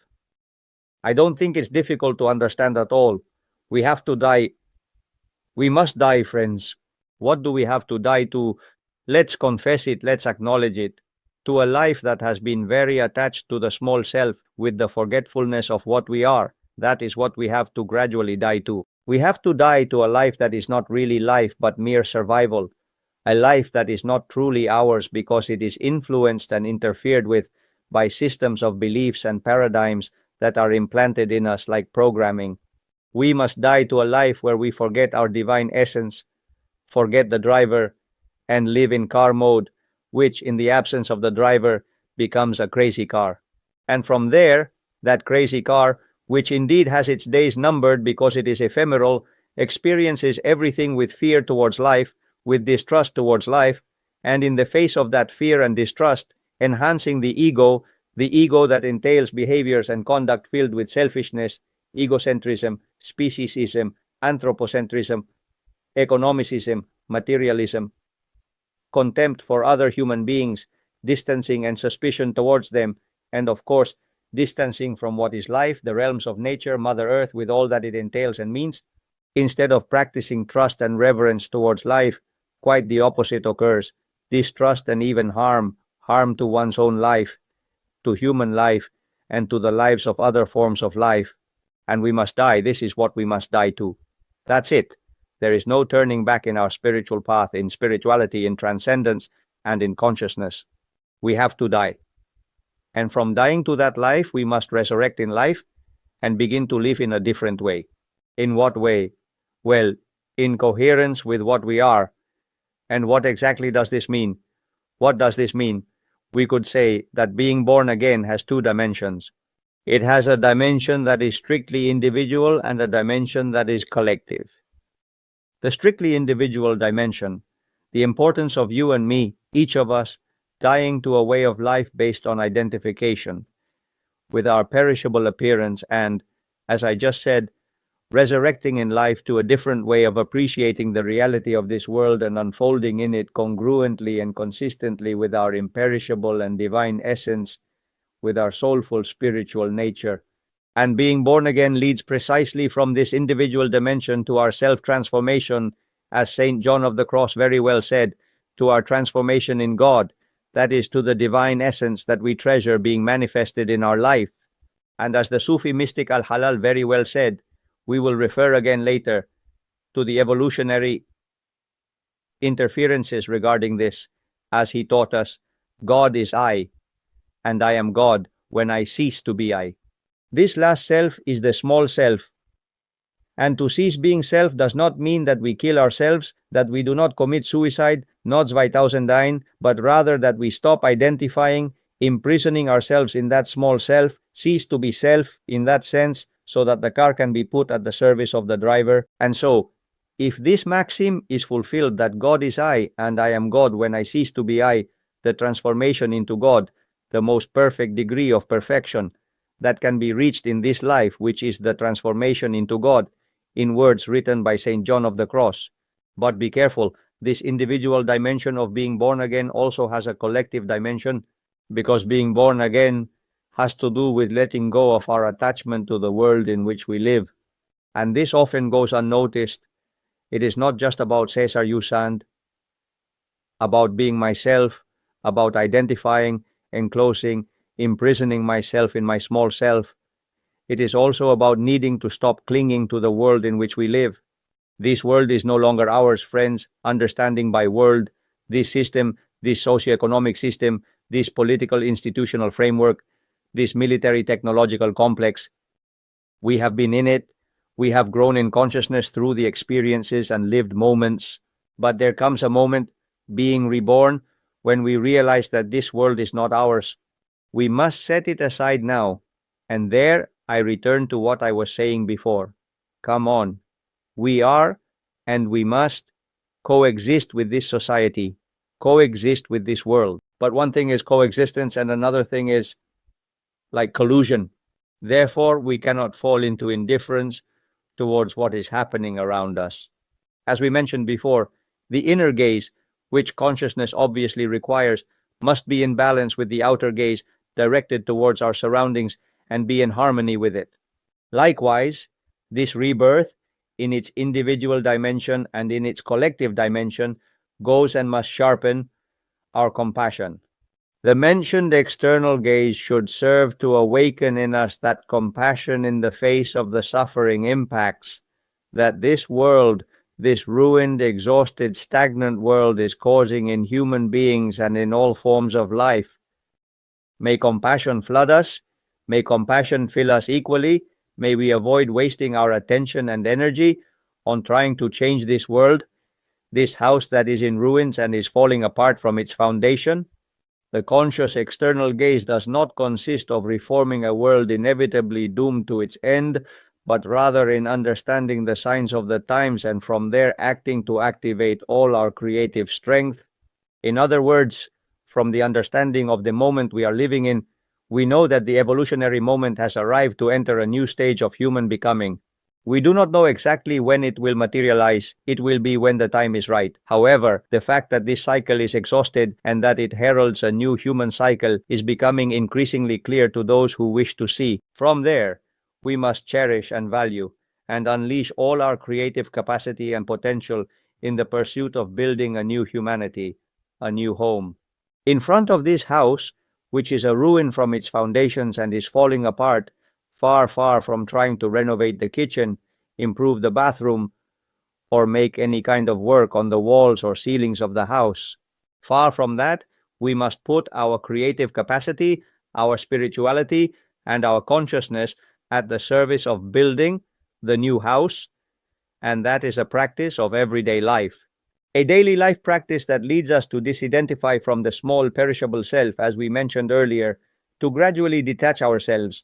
I don't think it's difficult to understand at all. We have to die. We must die, friends. What do we have to die to? Let's confess it, let's acknowledge it. To a life that has been very attached to the small self with the forgetfulness of what we are. That is what we have to gradually die to. We have to die to a life that is not really life but mere survival. A life that is not truly ours because it is influenced and interfered with by systems of beliefs and paradigms that are implanted in us like programming. We must die to a life where we forget our divine essence, forget the driver, and live in car mode, which, in the absence of the driver, becomes a crazy car. And from there, that crazy car, which indeed has its days numbered because it is ephemeral, experiences everything with fear towards life, with distrust towards life, and in the face of that fear and distrust, enhancing the ego that entails behaviors and conduct filled with selfishness, egocentrism, speciesism, anthropocentrism, economicism, materialism, contempt for other human beings, distancing and suspicion towards them, and of course, distancing from what is life, the realms of nature, Mother Earth, with all that it entails and means. Instead of practicing trust and reverence towards life, quite the opposite occurs. Distrust and even harm to one's own life, to human life, and to the lives of other forms of life. And we must die. This is what we must die to. That's it. There is no turning back in our spiritual path, in spirituality, in transcendence, and in consciousness. We have to die. And from dying to that life, we must resurrect in life and begin to live in a different way. In what way? Well, in coherence with what we are. And what exactly does this mean? What does this mean? We could say that being born again has two dimensions. It has a dimension that is strictly individual and a dimension that is collective. The strictly individual dimension, the importance of you and me, each of us, dying to a way of life based on identification with our perishable appearance and, as I just said, resurrecting in life to a different way of appreciating the reality of this world and unfolding in it congruently and consistently with our imperishable and divine essence, with our soulful spiritual nature. And being born again leads precisely from this individual dimension to our self-transformation, as St. John of the Cross very well said, to our transformation in God, that is, to the divine essence that we treasure being manifested in our life. And as the Sufi mystic Al-Halal very well said, we will refer again later to the evolutionary interferences regarding this, as he taught us, God is I, and I am God when I cease to be I. This last self is the small self. And to cease being self does not mean that we kill ourselves, that we do not commit suicide, not 2009, but rather that we stop identifying imprisoning ourselves in that small self, cease to be self in that sense, so that the car can be put at the service of the driver. And so, if this maxim is fulfilled, that God is I and I am God when I cease to be I, the transformation into God, the most perfect degree of perfection that can be reached in this life, which is the transformation into God, in words written by St. John of the Cross. But be careful, this individual dimension of being born again also has a collective dimension, because being born again has to do with letting go of our attachment to the world in which we live. And this often goes unnoticed. It is not just about Cesar Usand, about being myself, about identifying, enclosing, imprisoning myself in my small self. It is also about needing to stop clinging to the world in which we live. This world is no longer ours, friends. Understanding by world, this system, this socio-economic system, this political institutional framework, this military technological complex. We have been in it. We have grown in consciousness through the experiences and lived moments. But there comes a moment, being reborn, when we realize that this world is not ours. We must set it aside now. And there I return to what I was saying before. Come on. We are, and we must, coexist with this society, coexist with this world. But one thing is coexistence and another thing is like collusion. Therefore, we cannot fall into indifference towards what is happening around us. As we mentioned before, the inner gaze, which consciousness obviously requires, must be in balance with the outer gaze directed towards our surroundings and be in harmony with it. Likewise, this rebirth, in its individual dimension and in its collective dimension, goes and must sharpen our compassion. The mentioned external gaze should serve to awaken in us that compassion in the face of the suffering impacts that this world, this ruined, exhausted, stagnant world is causing in human beings and in all forms of life. May compassion flood us, may compassion fill us equally, may we avoid wasting our attention and energy on trying to change this world, this house that is in ruins and is falling apart from its foundation. The conscious external gaze does not consist of reforming a world inevitably doomed to its end, but rather in understanding the signs of the times and from there acting to activate all our creative strength. In other words, from the understanding of the moment we are living in, we know that the evolutionary moment has arrived to enter a new stage of human becoming. We do not know exactly when it will materialize. It will be when the time is right. However, the fact that this cycle is exhausted and that it heralds a new human cycle is becoming increasingly clear to those who wish to see. From there, we must cherish and value and unleash all our creative capacity and potential in the pursuit of building a new humanity, a new home. In front of this house, which is a ruin from its foundations and is falling apart, far, far from trying to renovate the kitchen, improve the bathroom, or make any kind of work on the walls or ceilings of the house. Far from that, we must put our creative capacity, our spirituality, and our consciousness at the service of building the new house, and that is a practice of everyday life. A daily life practice that leads us to disidentify from the small perishable self, as we mentioned earlier, to gradually detach ourselves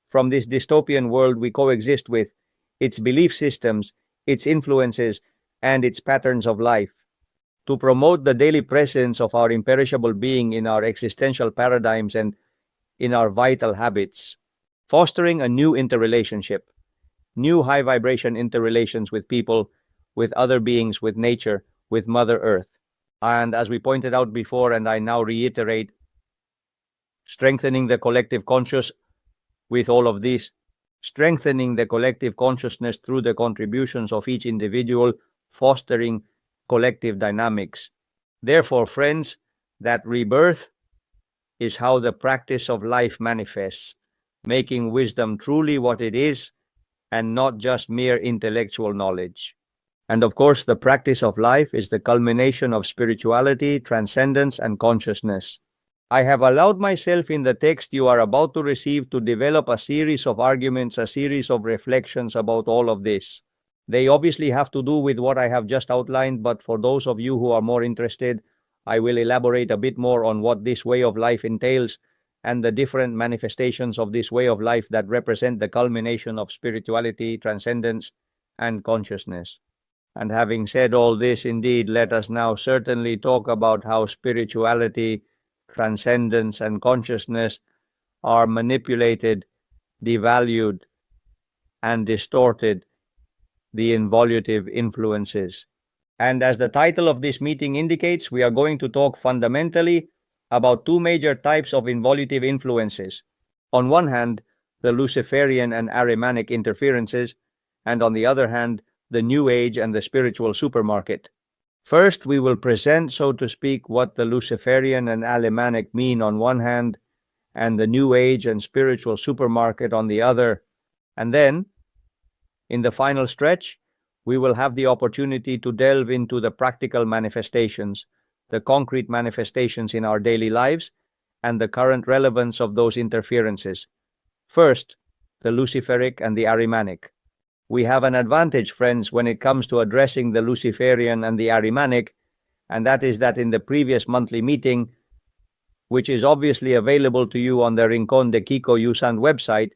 from this dystopian world we coexist with, its belief systems, its influences, and its patterns of life. To promote the daily presence of our imperishable being in our existential paradigms and in our vital habits. Fostering a new interrelationship, new high vibration interrelations with people, with other beings, with nature, with Mother Earth. And as we pointed out before, and I now reiterate, strengthening the collective conscious with all of this, strengthening the collective consciousness through the contributions of each individual, fostering collective dynamics. Therefore, friends, that rebirth is how the practice of life manifests, making wisdom truly what it is and not just mere intellectual knowledge. And of course, the practice of life is the culmination of spirituality, transcendence, and consciousness. I have allowed myself in the text you are about to receive to develop a series of arguments, a series of reflections about all of this. They obviously have to do with what I have just outlined, but for those of you who are more interested, I will elaborate a bit more on what this way of life entails and the different manifestations of this way of life that represent the culmination of spirituality, transcendence, and consciousness. And having said all this, indeed, let us now certainly talk about how spirituality, transcendence, and consciousness are manipulated, devalued, and distorted the involutive influences. And as the title of this meeting indicates, we are going to talk fundamentally about two major types of involutive influences. On one hand, the Luciferian and Ahrimanic interferences, and on the other hand, the New Age and the spiritual supermarket. First, we will present, so to speak, what the Luciferian and Ahrimanic mean on one hand, and the New Age and spiritual supermarket on the other. And then, in the final stretch, we will have the opportunity to delve into the practical manifestations, the concrete manifestations in our daily lives, and the current relevance of those interferences. First, the Luciferic and the Ahrimanic. We have an advantage, friends, when it comes to addressing the Luciferian and the Ahrimanic, and that is that in the previous monthly meeting, which is obviously available to you on the Rincón de Kiko Yusan website,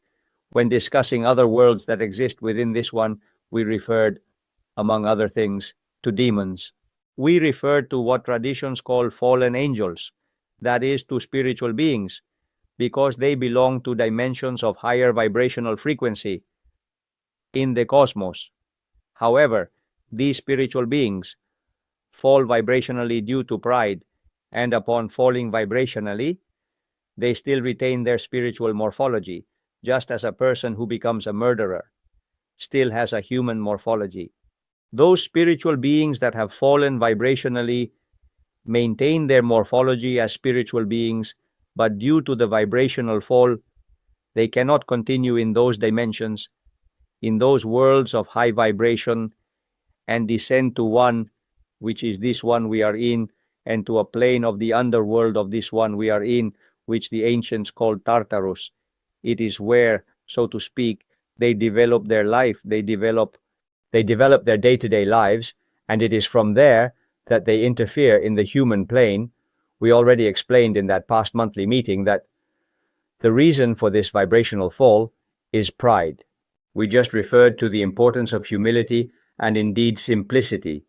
when discussing other worlds that exist within this one, we referred, among other things, to demons. We referred to what traditions call fallen angels, that is, to spiritual beings, because they belong to dimensions of higher vibrational frequency in the cosmos. However, these spiritual beings fall vibrationally due to pride, and upon falling vibrationally, they still retain their spiritual morphology, just as a person who becomes a murderer still has a human morphology. Those spiritual beings that have fallen vibrationally maintain their morphology as spiritual beings, but due to the vibrational fall, they cannot continue in those dimensions, in those worlds of high vibration, and descend to one, which is this one we are in, and to a plane of the underworld of this one we are in, which the ancients called Tartarus. It is where, so to speak, they develop their life, they develop their day-to-day lives, and it is from there that they interfere in the human plane. We already explained in that past monthly meeting that the reason for this vibrational fall is pride. We just referred to the importance of humility and indeed simplicity.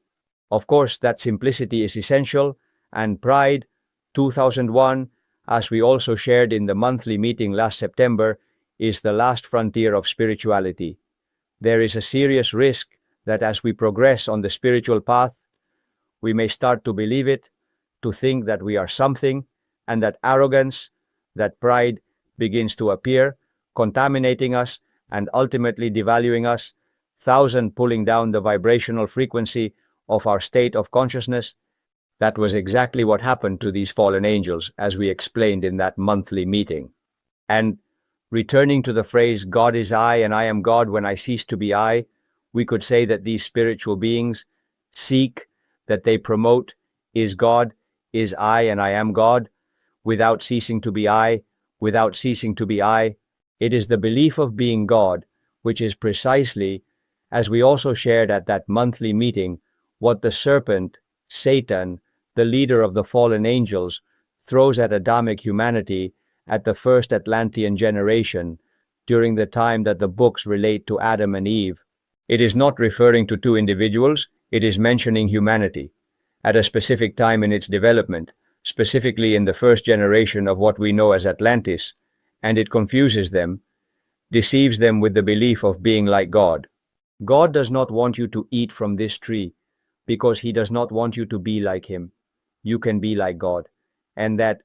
Of course, that simplicity is essential, and pride, 2001, as we also shared in the monthly meeting last September, is the last frontier of spirituality. There is a serious risk that as we progress on the spiritual path, we may start to believe it, to think that we are something, and that arrogance, that pride begins to appear, contaminating us and ultimately devaluing us, pulling down the vibrational frequency of our state of consciousness. That was exactly what happened to these fallen angels, as we explained in that monthly meeting. And returning to the phrase, God is I and I am God when I cease to be I, we could say that these spiritual beings seek, that they promote, is God, is I and I am God, without ceasing to be I, without ceasing to be I. It is the belief of being God, which is precisely, as we also shared at that monthly meeting, what the serpent, Satan, the leader of the fallen angels, throws at Adamic humanity at the first Atlantean generation, during the time that the books relate to Adam and Eve. It is not referring to two individuals, it is mentioning humanity, at a specific time in its development, specifically in the first generation of what we know as Atlantis, and it confuses them, deceives them with the belief of being like God. God does not want you to eat from this tree, because he does not want you to be like him. You can be like God, and that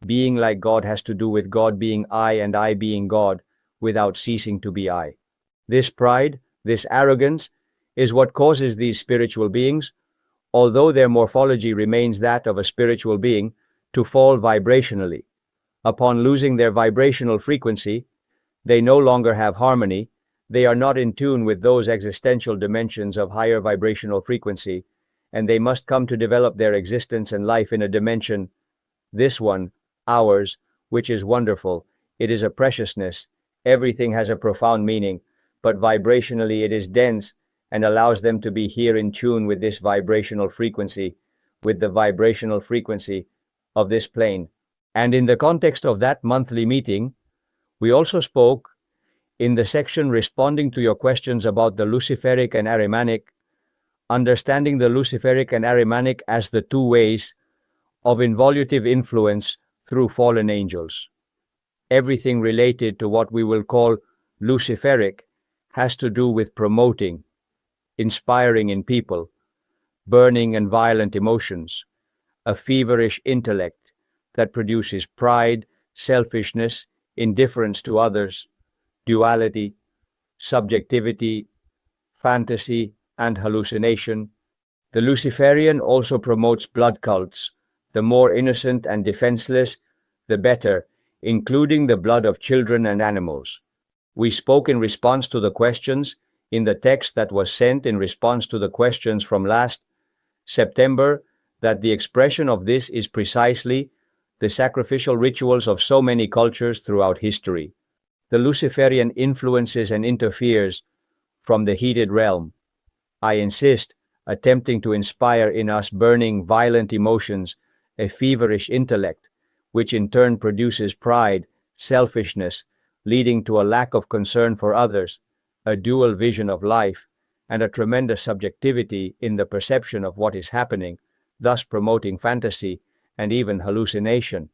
being like God has to do with God being I and I being God, without ceasing to be I. This pride, this arrogance, is what causes these spiritual beings, although their morphology remains that of a spiritual being, to fall vibrationally. Upon losing their vibrational frequency, they no longer have harmony, they are not in tune with those existential dimensions of higher vibrational frequency, and they must come to develop their existence and life in a dimension, this one, ours, which is wonderful. It is a preciousness, everything has a profound meaning, but vibrationally it is dense and allows them to be here in tune with this vibrational frequency, with the vibrational frequency of this plane. And in the context of that monthly meeting, we also spoke in the section responding to your questions about the Luciferic and Ahrimanic, understanding the Luciferic and Ahrimanic as the two ways of involutive influence through fallen angels. Everything related to what we will call Luciferic has to do with promoting, inspiring in people, burning and violent emotions, a feverish intellect that produces pride, selfishness, indifference to others, duality, subjectivity, fantasy, and hallucination. The Luciferian also promotes blood cults, the more innocent and defenseless, the better, including the blood of children and animals. We spoke in response to the questions in the text that was sent in response to the questions from last September that the expression of this is precisely the sacrificial rituals of so many cultures throughout history. The Luciferian influences and interferes from the heated realm. I insist, attempting to inspire in us burning, violent emotions, a feverish intellect, which in turn produces pride, selfishness, leading to a lack of concern for others, a dual vision of life, and a tremendous subjectivity in the perception of what is happening, thus promoting fantasy and even hallucination.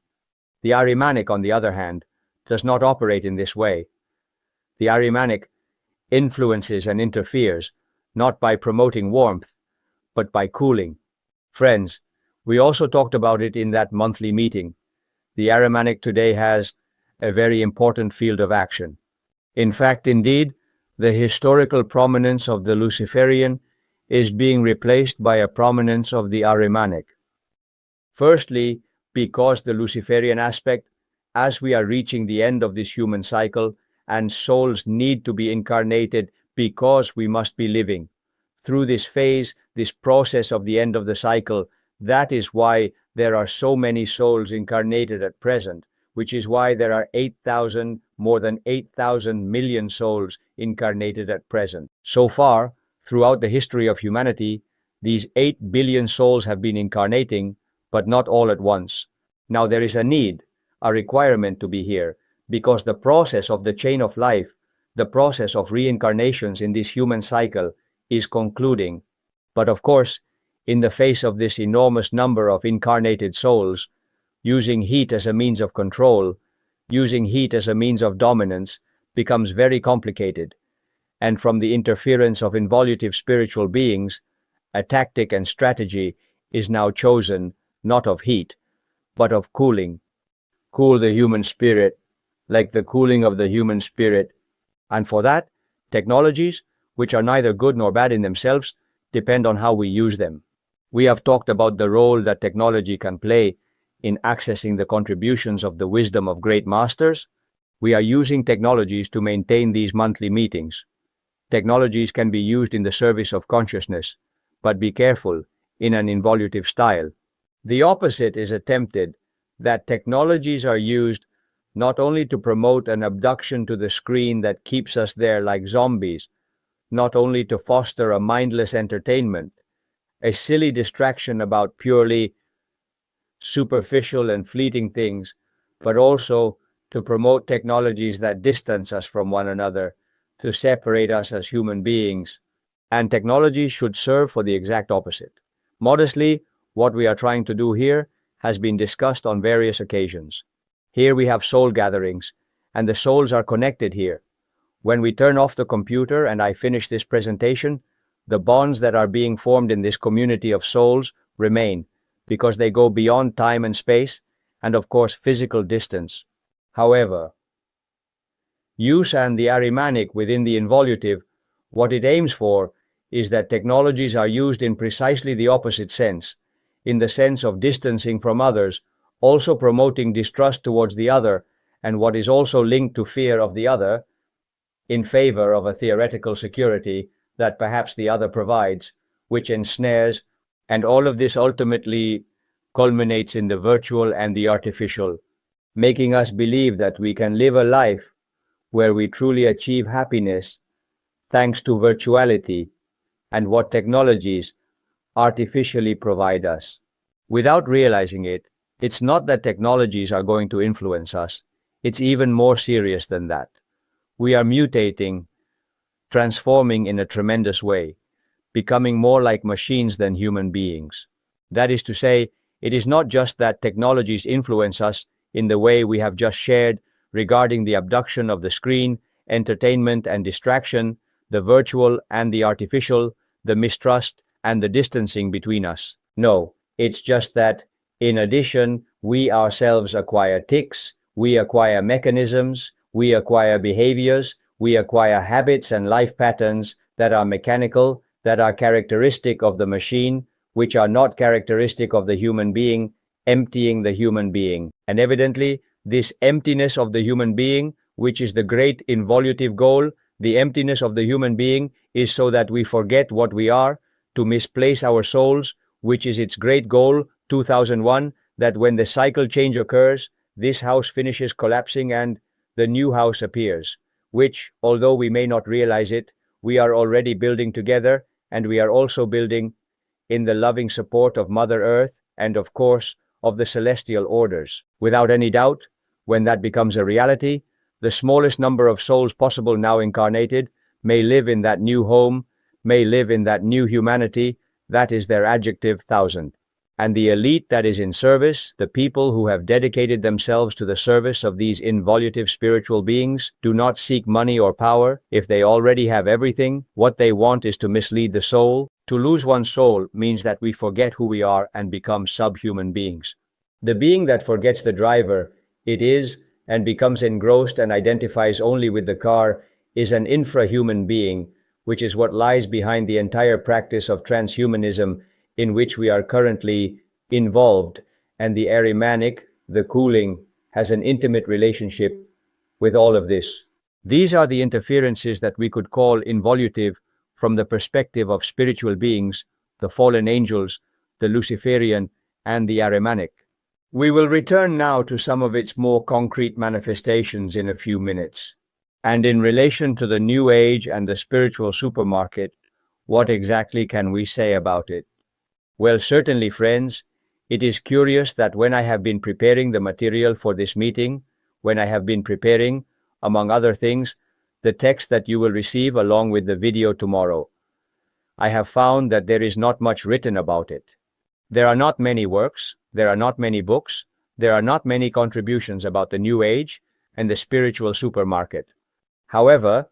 The Ahrimanic, on the other hand, does not operate in this way. The Ahrimanic influences and interferes, not by promoting warmth, but by cooling. Friends, we also talked about it in that monthly meeting. The Ahrimanic today has a very important field of action. In fact, indeed, the historical prominence of the Luciferian is being replaced by a prominence of the Ahrimanic. Firstly, because the Luciferian aspect, as we are reaching the end of this human cycle, and souls need to be incarnated because we must be living. Through this phase, this process of the end of the cycle, that is why there are so many souls incarnated at present, which is why there are more than 8,000 million souls incarnated at present. So far, throughout the history of humanity, these 8 billion souls have been incarnating, but not all at once. Now there is a need, a requirement to be here, because the process of the chain of life, the process of reincarnations in this human cycle, is concluding. But of course, in the face of this enormous number of incarnated souls, using heat as a means of control, using heat as a means of dominance, becomes very complicated. And from the interference of involutive spiritual beings, a tactic and strategy is now chosen, not of heat, but of cooling. Cool the human spirit, like the cooling of the human spirit. And for that, technologies, which are neither good nor bad in themselves, depend on how we use them. We have talked about the role that technology can play in accessing the contributions of the wisdom of great masters. We are using technologies to maintain these monthly meetings. Technologies can be used in the service of consciousness, but be careful, in an involutive style. The opposite is attempted, that technologies are used not only to promote an abduction to the screen that keeps us there like zombies, not only to foster a mindless entertainment, a silly distraction about purely superficial and fleeting things, but also to promote technologies that distance us from one another, to separate us as human beings. And technologies should serve for the exact opposite. Modestly, what we are trying to do here has been discussed on various occasions. Here we have soul gatherings, and the souls are connected here. When we turn off the computer and I finish this presentation, the bonds that are being formed in this community of souls remain, because they go beyond time and space, and of course physical distance. However, use and the Ahrimanic within the involutive, what it aims for is that technologies are used in precisely the opposite sense, in the sense of distancing from others, also promoting distrust towards the other, and what is also linked to fear of the other, in favor of a theoretical security that perhaps the other provides, which ensnares, and all of this ultimately culminates in the virtual and the artificial, making us believe that we can live a life where we truly achieve happiness thanks to virtuality and what technologies artificially provide us. Without realizing it, It's not that technologies are going to influence us. It's even more serious than that. We are mutating, transforming in a tremendous way, becoming more like machines than human beings. That is to say, it is not just that technologies influence us in the way we have just shared regarding the abduction of the screen, entertainment and distraction, the virtual and the artificial, the mistrust and the distancing between us. No, it's just that, in addition, we ourselves acquire tics, we acquire mechanisms, we acquire behaviors, we acquire habits and life patterns that are mechanical, that are characteristic of the machine, which are not characteristic of the human being, emptying the human being. And evidently, this emptiness of the human being, which is the great involutive goal, the emptiness of the human being is so that we forget what we are, to misplace our souls, which is its great goal, 2001, that when the cycle change occurs, this house finishes collapsing and the new house appears, which, although we may not realize it, we are already building together, and we are also building in the loving support of Mother Earth and, of course, of the celestial orders. Without any doubt, when that becomes a reality, the smallest number of souls possible now incarnated may live in that new home, may live in that new humanity, that is their adjective 1,000. And the elite that is in service, the people who have dedicated themselves to the service of these involutive spiritual beings, do not seek money or power. If they already have everything, what they want is to mislead the soul. To lose one's soul means that we forget who we are and become subhuman beings. The being that forgets the driver, it is, and becomes engrossed and identifies only with the car, is an infrahuman being, which is what lies behind the entire practice of transhumanism in which we are currently involved, and the Ahrimanic, the cooling, has an intimate relationship with all of this. These are the interferences that we could call involutive from the perspective of spiritual beings, the fallen angels, the Luciferian, and the Ahrimanic. We will return now to some of its more concrete manifestations in a few minutes. And in relation to the New Age and the spiritual supermarket, what exactly can we say about it? Well, certainly, friends, it is curious that when I have been preparing the material for this meeting, when I have been preparing, among other things, the text that you will receive along with the video tomorrow, I have found that there is not much written about it. There are not many works, there are not many books, there are not many contributions about the New Age and the spiritual supermarket. However,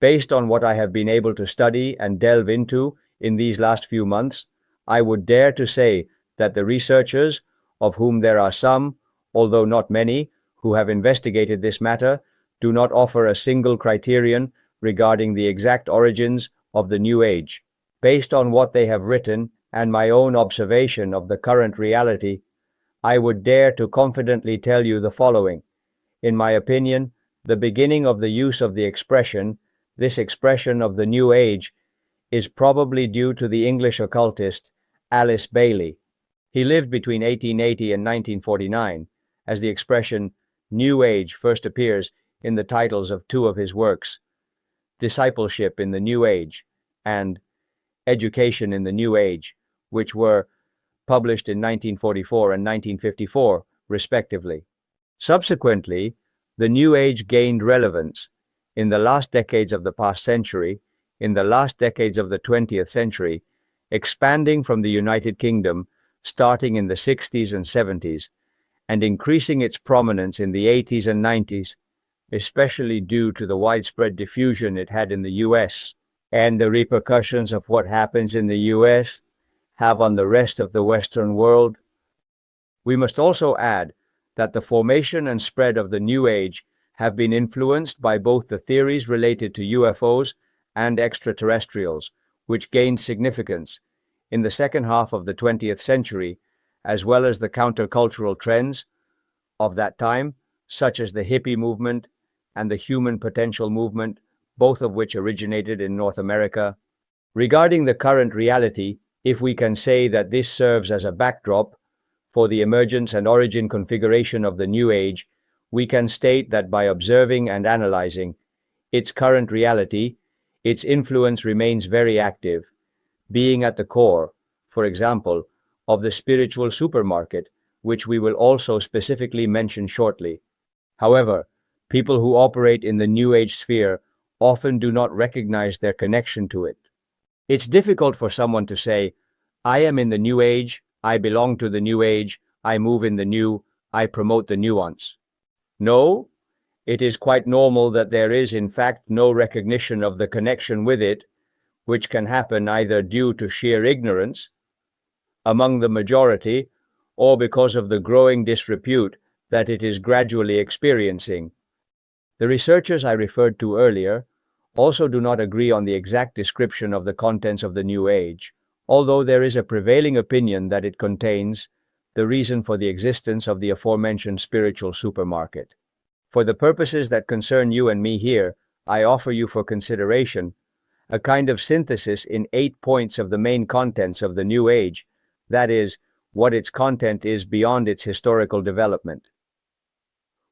based on what I have been able to study and delve into in these last few months, I would dare to say that the researchers, of whom there are some, although not many, who have investigated this matter, do not offer a single criterion regarding the exact origins of the New Age. Based on what they have written and my own observation of the current reality, I would dare to confidently tell you the following. In my opinion, the beginning of the use of the expression, this expression of the New Age, is probably due to the English occultist Alice Bailey. He lived between 1880 and 1949, as the expression New Age first appears in the titles of two of his works, Discipleship in the New Age and Education in the New Age, which were published in 1944 and 1954, respectively. Subsequently, the New Age gained relevance in the last decades of the past century, in the last decades of the 20th century, expanding from the United Kingdom starting in the 60s and 70s, and increasing its prominence in the 80s and 90s, especially due to the widespread diffusion it had in the US, and the repercussions of what happens in the US have on the rest of the Western world. We must also add that the formation and spread of the New Age have been influenced by both the theories related to UFOs and extraterrestrials, which gained significance in the second half of the 20th century, as well as the countercultural trends of that time, such as the hippie movement and the human potential movement, both of which originated in North America. Regarding the current reality, if we can say that this serves as a backdrop for the emergence and origin configuration of the New Age, we can state that by observing and analyzing its current reality, its influence remains very active, being at the core, for example, of the spiritual supermarket, which we will also specifically mention shortly. However, people who operate in the New Age sphere often do not recognize their connection to it. It's difficult for someone to say, I am in the New Age, I belong to the New Age, I move in the new, I promote the nuance. No, it is quite normal that there is in fact no recognition of the connection with it, which can happen either due to sheer ignorance among the majority or because of the growing disrepute that it is gradually experiencing. The researchers I referred to earlier also do not agree on the exact description of the contents of the New Age, although there is a prevailing opinion that it contains the reason for the existence of the aforementioned spiritual supermarket. For the purposes that concern you and me here, I offer you for consideration a kind of synthesis in 8 points of the main contents of the New Age, that is, what its content is beyond its historical development,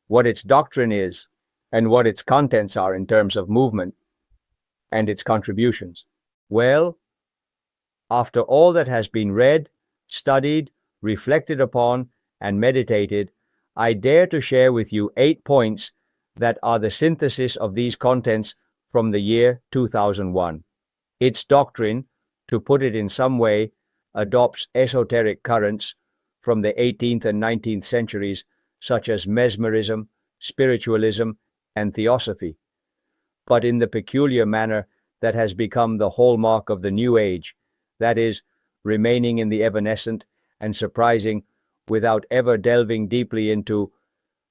what its doctrine is, and what its contents are in terms of movement and its contributions. Well, after all that has been read, studied, reflected upon, and meditated, I dare to share with you 8 points that are the synthesis of these contents from the year 2001. Its doctrine, to put it in some way, adopts esoteric currents from the 18th and 19th centuries, such as mesmerism, spiritualism, and theosophy, but in the peculiar manner that has become the hallmark of the New Age, that is, remaining in the evanescent and surprising without ever delving deeply into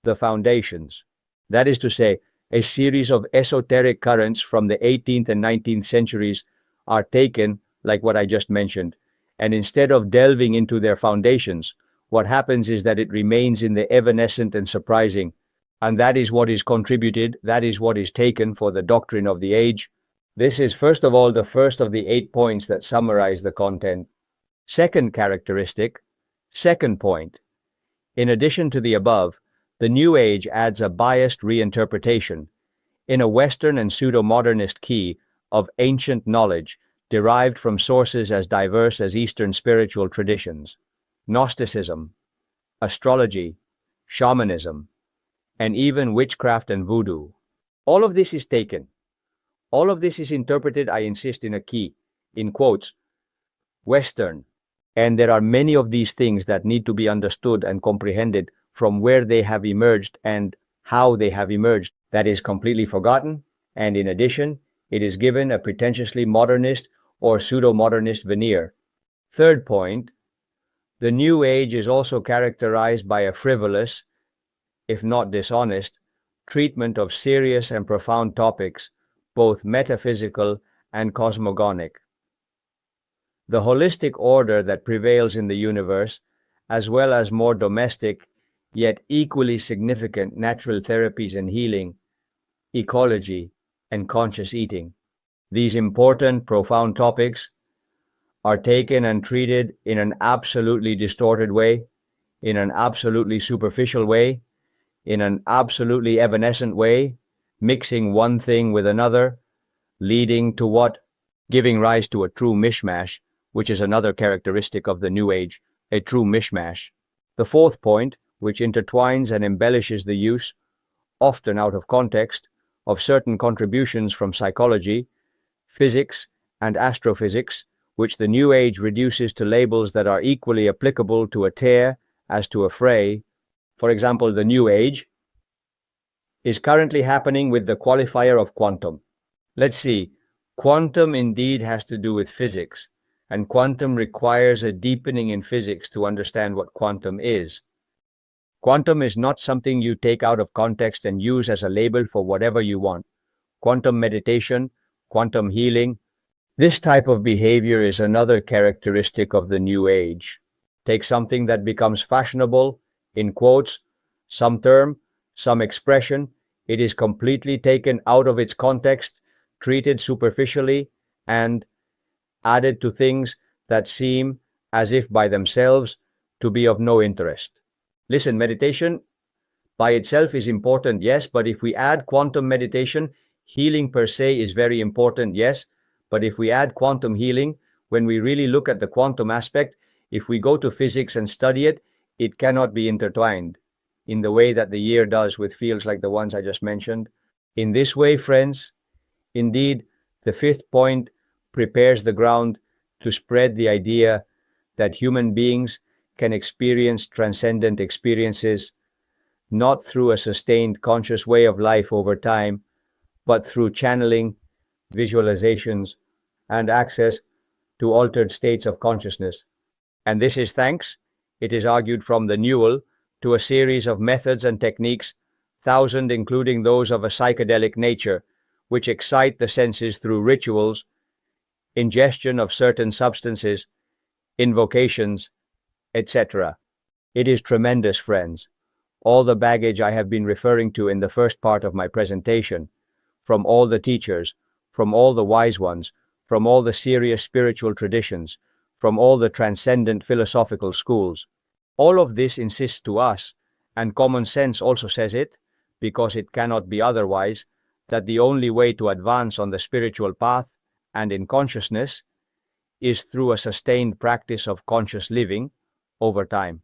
the foundations. That is to say, a series of esoteric currents from the 18th and 19th centuries are taken, like what I just mentioned, and instead of delving into their foundations, what happens is that it remains in the evanescent and surprising, and that is what is contributed, that is what is taken for the doctrine of the age. This is first of all the first of the 8 points that summarize the content. Second characteristic, second point. In addition to the above, the New Age adds a biased reinterpretation, in a Western and pseudo-modernist key, of ancient knowledge derived from sources as diverse as Eastern spiritual traditions, Gnosticism, astrology, shamanism, and even witchcraft and voodoo. All of this is taken. All of this is interpreted, I insist, in a key, in quotes, Western. And there are many of these things that need to be understood and comprehended from where they have emerged and how they have emerged. That is completely forgotten, and in addition, it is given a pretentiously modernist or pseudo-modernist veneer. Third point, the New Age is also characterized by a frivolous, if not dishonest, treatment of serious and profound topics, both metaphysical and cosmogonic. The holistic order that prevails in the universe, as well as more domestic, yet equally significant natural therapies and healing, ecology, and conscious eating. These important, profound topics are taken and treated in an absolutely distorted way, in an absolutely superficial way, in an absolutely evanescent way, mixing one thing with another, leading to what? Giving rise to a true mishmash, which is another characteristic of the New Age, a true mishmash. The fourth point, which intertwines and embellishes the use, often out of context, of certain contributions from psychology, physics, and astrophysics, which the New Age reduces to labels that are equally applicable to a tear as to a fray. For example, the New Age is currently happening with the qualifier of quantum. Let's see, quantum indeed has to do with physics, and quantum requires a deepening in physics to understand what quantum is. Quantum is not something you take out of context and use as a label for whatever you want. Quantum meditation, quantum healing, this type of behavior is another characteristic of the New Age. Take something that becomes fashionable, in quotes, some term, some expression, it is completely taken out of its context, treated superficially, and added to things that seem, as if by themselves, to be of no interest. Listen, meditation by itself is important, yes, but if we add quantum meditation, healing per se is very important, yes, but if we add quantum healing, when we really look at the quantum aspect, if we go to physics and study it, It cannot be intertwined in the way that the year does with fields like the ones I just mentioned. In this way, friends, indeed, the fifth point prepares the ground to spread the idea that human beings can experience transcendent experiences not through a sustained conscious way of life over time, but through channeling, visualizations, and access to altered states of consciousness. And this is thanks, it is argued from the Newell, to a series of methods and techniques, thousand including those of a psychedelic nature, which excite the senses through rituals, ingestion of certain substances, invocations, etc. It is tremendous, friends. All the baggage I have been referring to in the first part of my presentation, from all the teachers, from all the wise ones, from all the serious spiritual traditions, from all the transcendent philosophical schools. All of this insists to us, and common sense also says it, because it cannot be otherwise, that the only way to advance on the spiritual path and in consciousness is through a sustained practice of conscious living over time.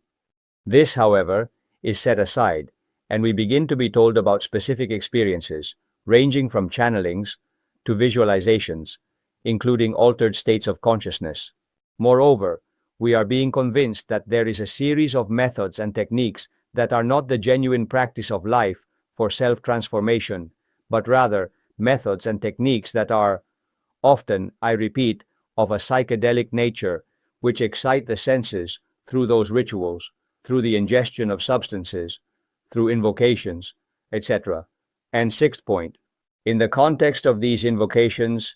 This, however, is set aside, and we begin to be told about specific experiences, ranging from channelings to visualizations, including altered states of consciousness. Moreover, we are being convinced that there is a series of methods and techniques that are not the genuine practice of life for self-transformation, but rather methods and techniques that are, often, I repeat, of a psychedelic nature, which excite the senses through those rituals, through the ingestion of substances, through invocations, etc. And sixth point, in the context of these invocations,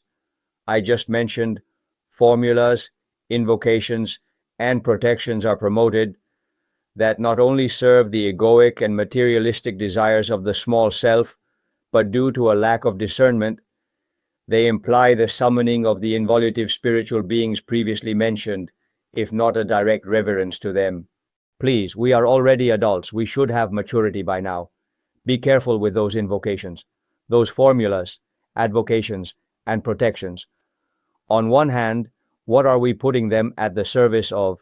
I just mentioned, formulas, invocations, and protections are promoted that not only serve the egoic and materialistic desires of the small self, but due to a lack of discernment, they imply the summoning of the involutive spiritual beings previously mentioned, if not a direct reverence to them. Please, we are already adults. We should have maturity by now. Be careful with those invocations, those formulas, advocations, and protections. On one hand, what are we putting them at the service of?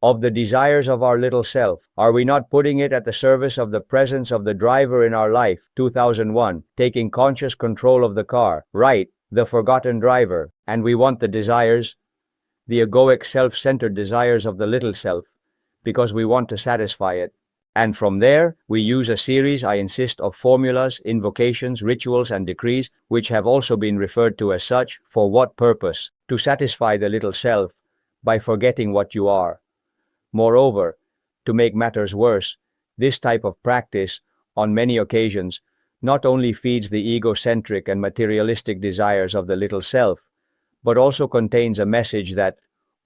Of the desires of our little self. Are we not putting it at the service of the presence of the driver in our life, 2001, taking conscious control of the car, right, the forgotten driver, and we want the desires, the egoic self-centered desires of the little self, because we want to satisfy it. And from there, we use a series, I insist, of formulas, invocations, rituals, and decrees, which have also been referred to as such. For what purpose? To satisfy the little self by forgetting what you are. Moreover, to make matters worse, this type of practice, on many occasions, not only feeds the egocentric and materialistic desires of the little self, but also contains a message that,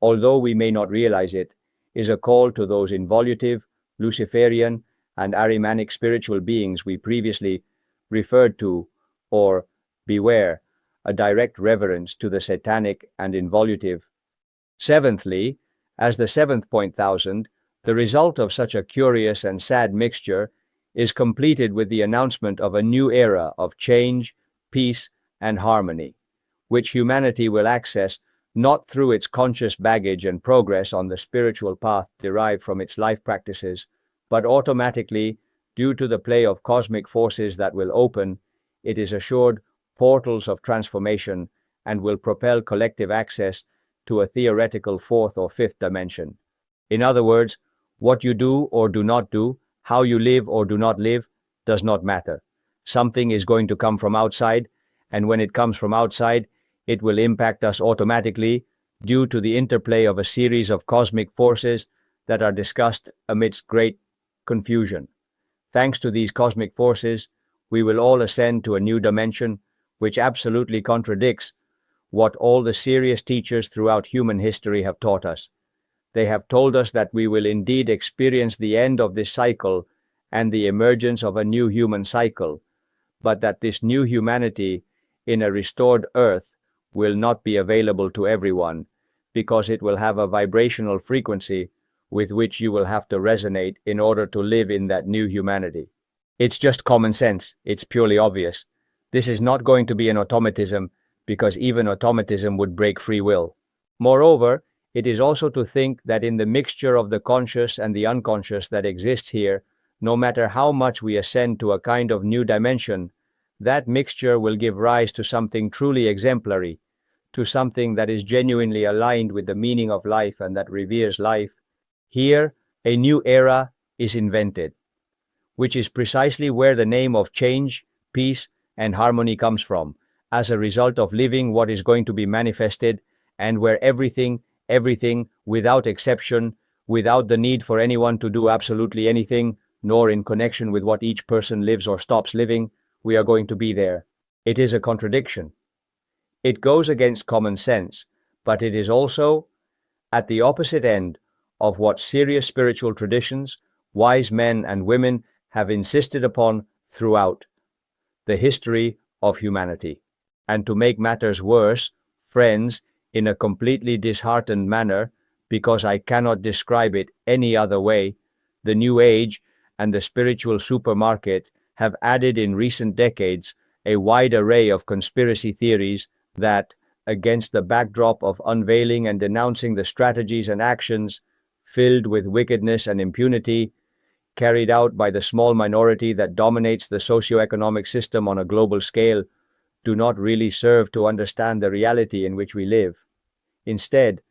although we may not realize it, is a call to those involutive, Luciferian, and Ahrimanic spiritual beings we previously referred to, or, beware, a direct reverence to the satanic and involutive. Seventhly, as the 7th point thousand, the result of such a curious and sad mixture is completed with the announcement of a new era of change, peace, and harmony, which humanity will access not through its conscious baggage and progress on the spiritual path derived from its life practices, but automatically, due to the play of cosmic forces that will open, it is assured, portals of transformation and will propel collective access to a theoretical fourth or fifth dimension. In other words, what you do or do not do, how you live or do not live, does not matter. Something is going to come from outside, and when it comes from outside, it will impact us automatically due to the interplay of a series of cosmic forces that are discussed amidst great confusion. Thanks to these cosmic forces, we will all ascend to a new dimension which absolutely contradicts what all the serious teachers throughout human history have taught us. They have told us that we will indeed experience the end of this cycle and the emergence of a new human cycle, but that this new humanity in a restored earth will not be available to everyone, because it will have a vibrational frequency with which you will have to resonate in order to live in that new humanity. It's just common sense. It's purely obvious. This is not going to be an automatism, because even automatism would break free will. Moreover, It is also to think that in the mixture of the conscious and the unconscious that exists here, no matter how much we ascend to a kind of new dimension, that mixture will give rise to something truly exemplary, to something that is genuinely aligned with the meaning of life and that reveres life. Here, a new era is invented, which is precisely where the name of change, peace, and harmony comes from, as a result of living what is going to be manifested, and where everything, without exception, without the need for anyone to do absolutely anything, nor in connection with what each person lives or stops living, we are going to be there. It is a contradiction. It goes against common sense, but it is also at the opposite end of what serious spiritual traditions, wise men and women have insisted upon throughout the history of humanity. And to make matters worse, friends, in a completely disheartened manner, because I cannot describe it any other way, the New Age and the spiritual supermarket have added in recent decades a wide array of conspiracy theories that, against the backdrop of unveiling and denouncing the strategies and actions filled with wickedness and impunity carried out by the small minority that dominates the socio-economic system on a global scale, do not really serve to understand the reality in which we live. Instead,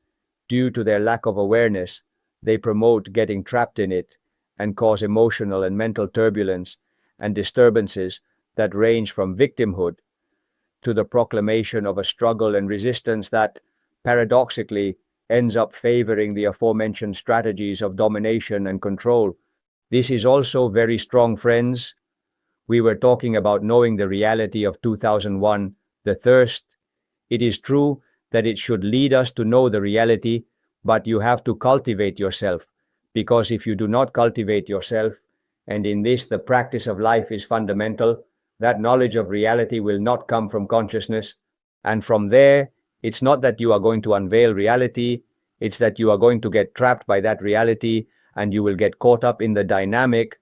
due to their lack of awareness, they promote getting trapped in it and cause emotional and mental turbulence and disturbances that range from victimhood to the proclamation of a struggle and resistance that, paradoxically, ends up favoring the aforementioned strategies of domination and control. This is also very strong, friends. We were talking about knowing the reality of 2001, the thirst. It is true that it should lead us to know the reality, but you have to cultivate yourself, because if you do not cultivate yourself, and in this the practice of life is fundamental, that knowledge of reality will not come from consciousness, and from there, it's not that you are going to unveil reality, it's that you are going to get trapped by that reality, and you will get caught up in the dynamic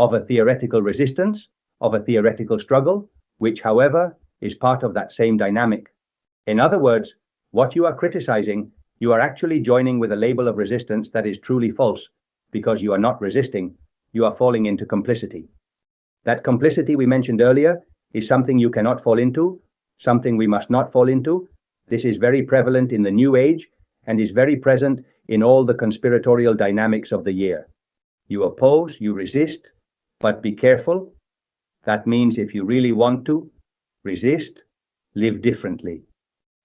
of a theoretical resistance, of a theoretical struggle, which, however, is part of that same dynamic. In other words, what you are criticizing, you are actually joining with a label of resistance that is truly false, because you are not resisting, you are falling into complicity. That complicity we mentioned earlier is something you cannot fall into, something we must not fall into. This is very prevalent in the New Age and is very present in all the conspiratorial dynamics of the year. You oppose, you resist, but be careful. That means if you really want to resist, live differently.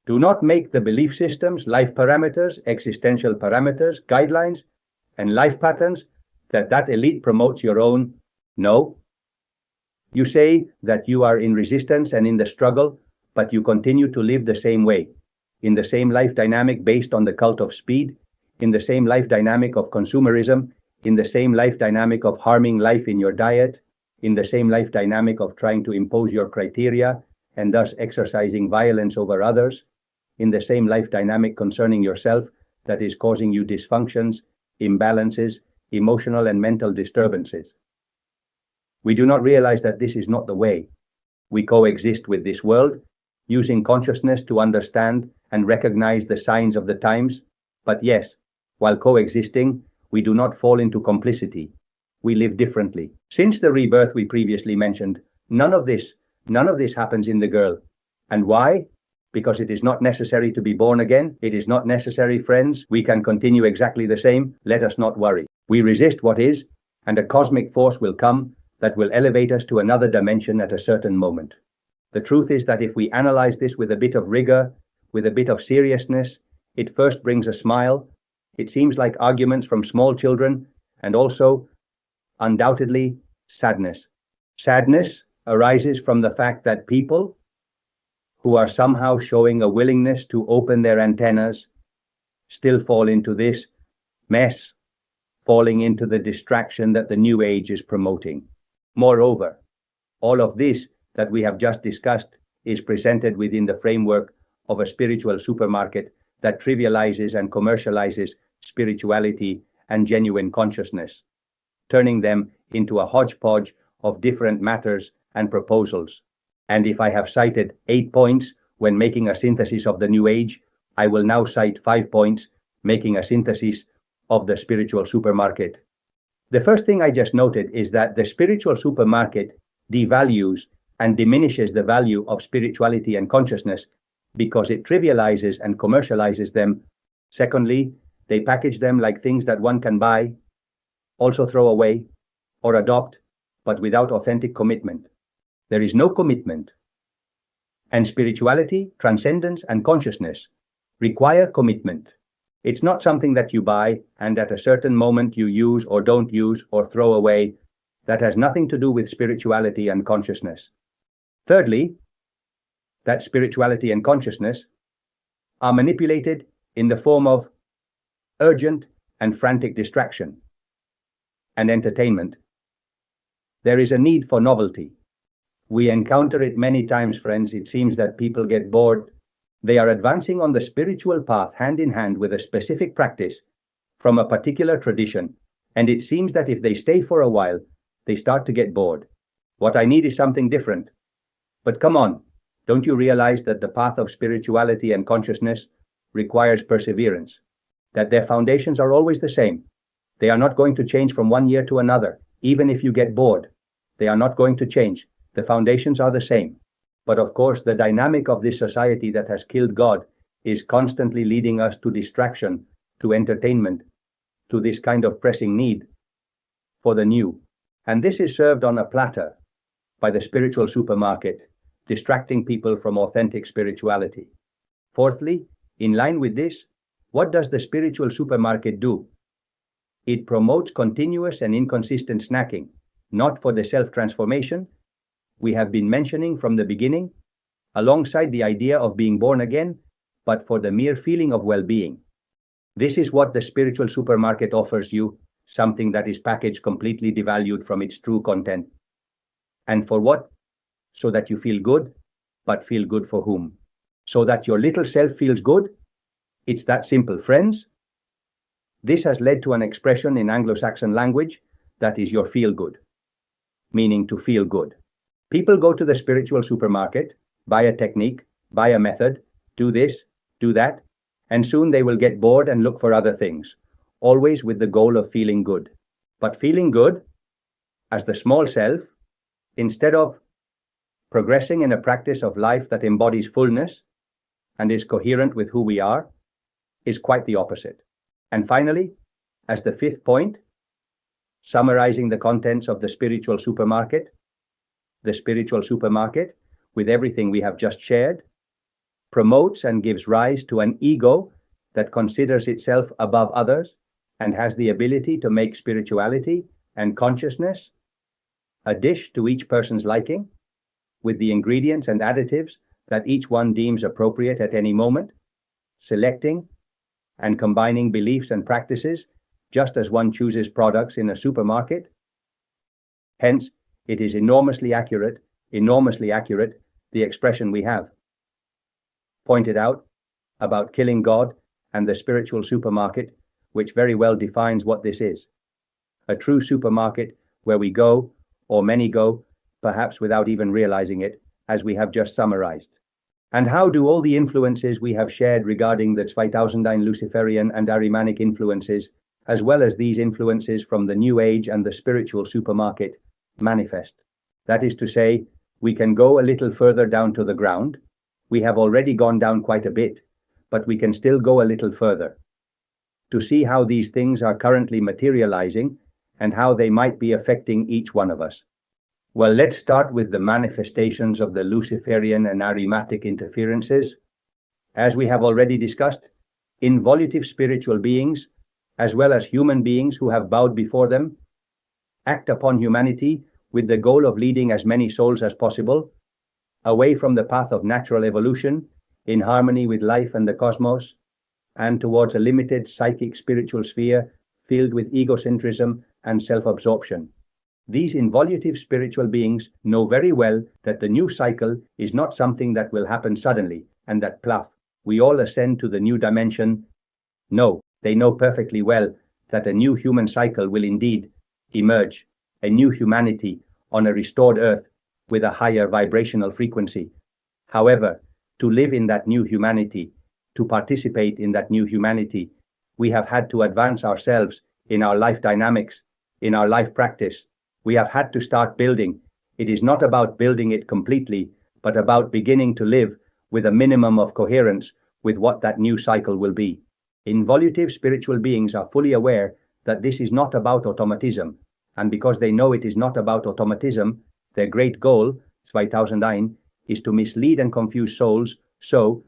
Do not make the belief systems, life parameters, existential parameters, guidelines, and life patterns that elite promotes your own. No. You say that you are in resistance and in the struggle, but you continue to live the same way, in the same life dynamic based on the cult of speed, in the same life dynamic of consumerism, in the same life dynamic of harming life in your diet, in the same life dynamic of trying to impose your criteria and thus exercising violence over others, in the same life dynamic concerning yourself that is causing you dysfunctions, imbalances, emotional and mental disturbances. We do not realize that this is not the way. We coexist with this world, using consciousness to understand and recognize the signs of the times. But yes, while coexisting, we do not fall into complicity. We live differently. Since the rebirth we previously mentioned, none of this happens in the girl. And why? Because it is not necessary to be born again. It is not necessary, friends. We can continue exactly the same. Let us not worry. We resist what is, and a cosmic force will come that will elevate us to another dimension at a certain moment. The truth is that if we analyze this with a bit of rigor, with a bit of seriousness, it first brings a smile. It seems like arguments from small children, and also, undoubtedly, sadness. Sadness arises from the fact that people who are somehow showing a willingness to open their antennas still fall into this mess, falling into the distraction that the New Age is promoting. Moreover, all of this that we have just discussed is presented within the framework of a spiritual supermarket that trivializes and commercializes spirituality and genuine consciousness, turning them into a hodgepodge of different matters and proposals. And if I have cited 8 points when making a synthesis of the New Age, I will now cite 5 points, making a synthesis of the spiritual supermarket. The first thing I just noted is that the spiritual supermarket devalues and diminishes the value of spirituality and consciousness because it trivializes and commercializes them. Secondly, they package them like things that one can buy, also throw away, or adopt, but without authentic commitment. There is no commitment. And spirituality, transcendence, and consciousness require commitment. It's not something that you buy and at a certain moment you use or don't use or throw away. That has nothing to do with spirituality and consciousness. Thirdly, that spirituality and consciousness are manipulated in the form of urgent and frantic distraction and entertainment. There is a need for novelty. We encounter it many times, friends. It seems that people get bored. They are advancing on the spiritual path hand in hand with a specific practice from a particular tradition, and it seems that if they stay for a while, they start to get bored. What I need is something different. But come on, don't you realize that the path of spirituality and consciousness requires perseverance? That their foundations are always the same. They are not going to change from one year to another, even if you get bored. They are not going to change. The foundations are the same. But of course, the dynamic of this society that has killed God is constantly leading us to distraction, to entertainment, to this kind of pressing need for the new. And this is served on a platter by the spiritual supermarket, distracting people from authentic spirituality. Fourthly, in line with this, what does the spiritual supermarket do? It promotes continuous and inconsistent snacking, not for the self-transformation we have been mentioning from the beginning, alongside the idea of being born again, but for the mere feeling of well-being. This is what the spiritual supermarket offers you, something that is packaged completely devalued from its true content. And for what? So that you feel good, but feel good for whom? So that your little self feels good? It's that simple, friends. This has led to an expression in Anglo-Saxon language that is your feel good, meaning to feel good. People go to the spiritual supermarket, buy a technique, buy a method, do this, do that, and soon they will get bored and look for other things, always with the goal of feeling good. But feeling good, as the small self, instead of progressing in a practice of life that embodies fullness and is coherent with who we are, is quite the opposite. And finally, as the fifth point, summarizing the contents of the spiritual supermarket, with everything we have just shared, promotes and gives rise to an ego that considers itself above others and has the ability to make spirituality and consciousness a dish to each person's liking, with the ingredients and additives that each one deems appropriate at any moment, selecting and combining beliefs and practices just as one chooses products in a supermarket. Hence, it is enormously accurate, the expression we have pointed out about killing God and the spiritual supermarket, which very well defines what this is. A true supermarket where we go, or many go, perhaps without even realizing it, as we have just summarized. And how do all the influences we have shared regarding the 2009 Luciferian and Ahrimanic influences, as well as these influences from the New Age and the spiritual supermarket, manifest? That is to say, we can go a little further down to the ground. We have already gone down quite a bit, but we can still go a little further to see how these things are currently materializing and how they might be affecting each one of us. Well, let's start with the manifestations of the Luciferian and Ahrimanic interferences. As we have already discussed, involutive spiritual beings, as well as human beings who have bowed before them, act upon humanity with the goal of leading as many souls as possible away from the path of natural evolution in harmony with life and the cosmos, and towards a limited psychic spiritual sphere filled with egocentrism and self-absorption. These involutive spiritual beings know very well that the new cycle is not something that will happen suddenly and that plaf, we all ascend to the new dimension. No, they know perfectly well that a new human cycle will indeed emerge, a new humanity on a restored earth with a higher vibrational frequency. However, to live in that new humanity to participate in that new humanity, we have had to advance ourselves in our life dynamics, in our life practice. We have had to start building. It is not about building it completely, but about beginning to live with a minimum of coherence with what that new cycle will be. Involutive spiritual beings are fully aware that this is not about automatism, and because they know it is not about automatism, their great goal, 2009, is to mislead and confuse souls so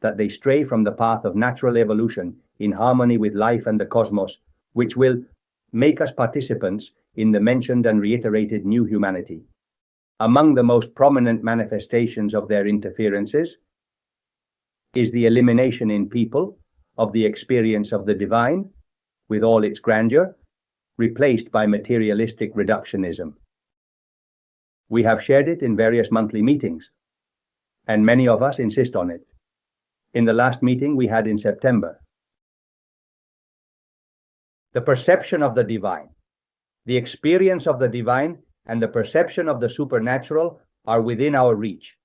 that they stray from the path of natural evolution in harmony with life and the cosmos, which will make us participants in the mentioned and reiterated new humanity. Among the most prominent manifestations of their interferences is the elimination in people of the experience of the divine, with all its grandeur, replaced by materialistic reductionism. We have shared it in various monthly meetings, and many of us insist on it. In the last meeting we had in September, the perception of the divine, the experience of the divine, and the perception of the supernatural are within our reach.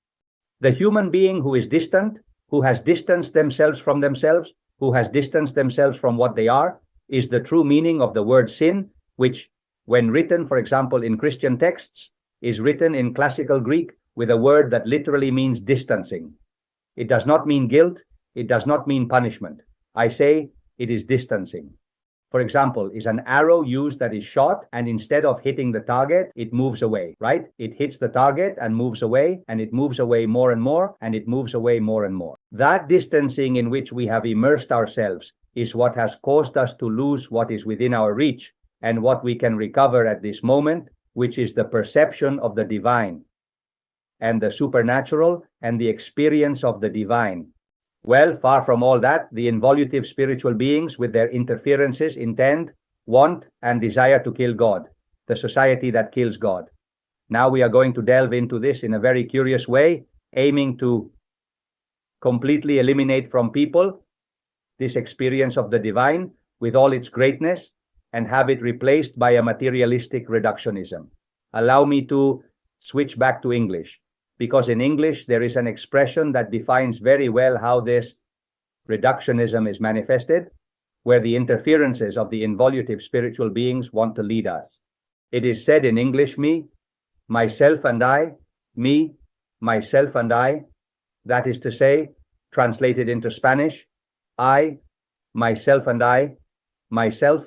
The human being who is distant, who has distanced themselves from themselves, who has distanced themselves from what they are, is the true meaning of the word sin, which, when written, for example, in Christian texts, is written in classical Greek with a word that literally means distancing. It does not mean guilt, it does not mean punishment. I say it is distancing. For example, is an arrow used that is shot and instead of hitting the target, it moves away, right? It hits the target and moves away, and it moves away more and more, and it moves away more and more. That distancing in which we have immersed ourselves is what has caused us to lose what is within our reach and what we can recover at this moment, which is the perception of the divine and the supernatural and the experience of the divine. Well, far from all that, the involutive spiritual beings with their interferences intend, want, and desire to kill God, the society that kills God. Now we are going to delve into this in a very curious way, aiming to completely eliminate from people this experience of the divine with all its greatness and have it replaced by a materialistic reductionism. Allow me to switch back to English, because in English there is an expression that defines very well how this reductionism is manifested, where the interferences of the involutive spiritual beings want to lead us. It is said in English, me, myself and I, me, myself and I. That is to say, translated into Spanish, I, myself and I, myself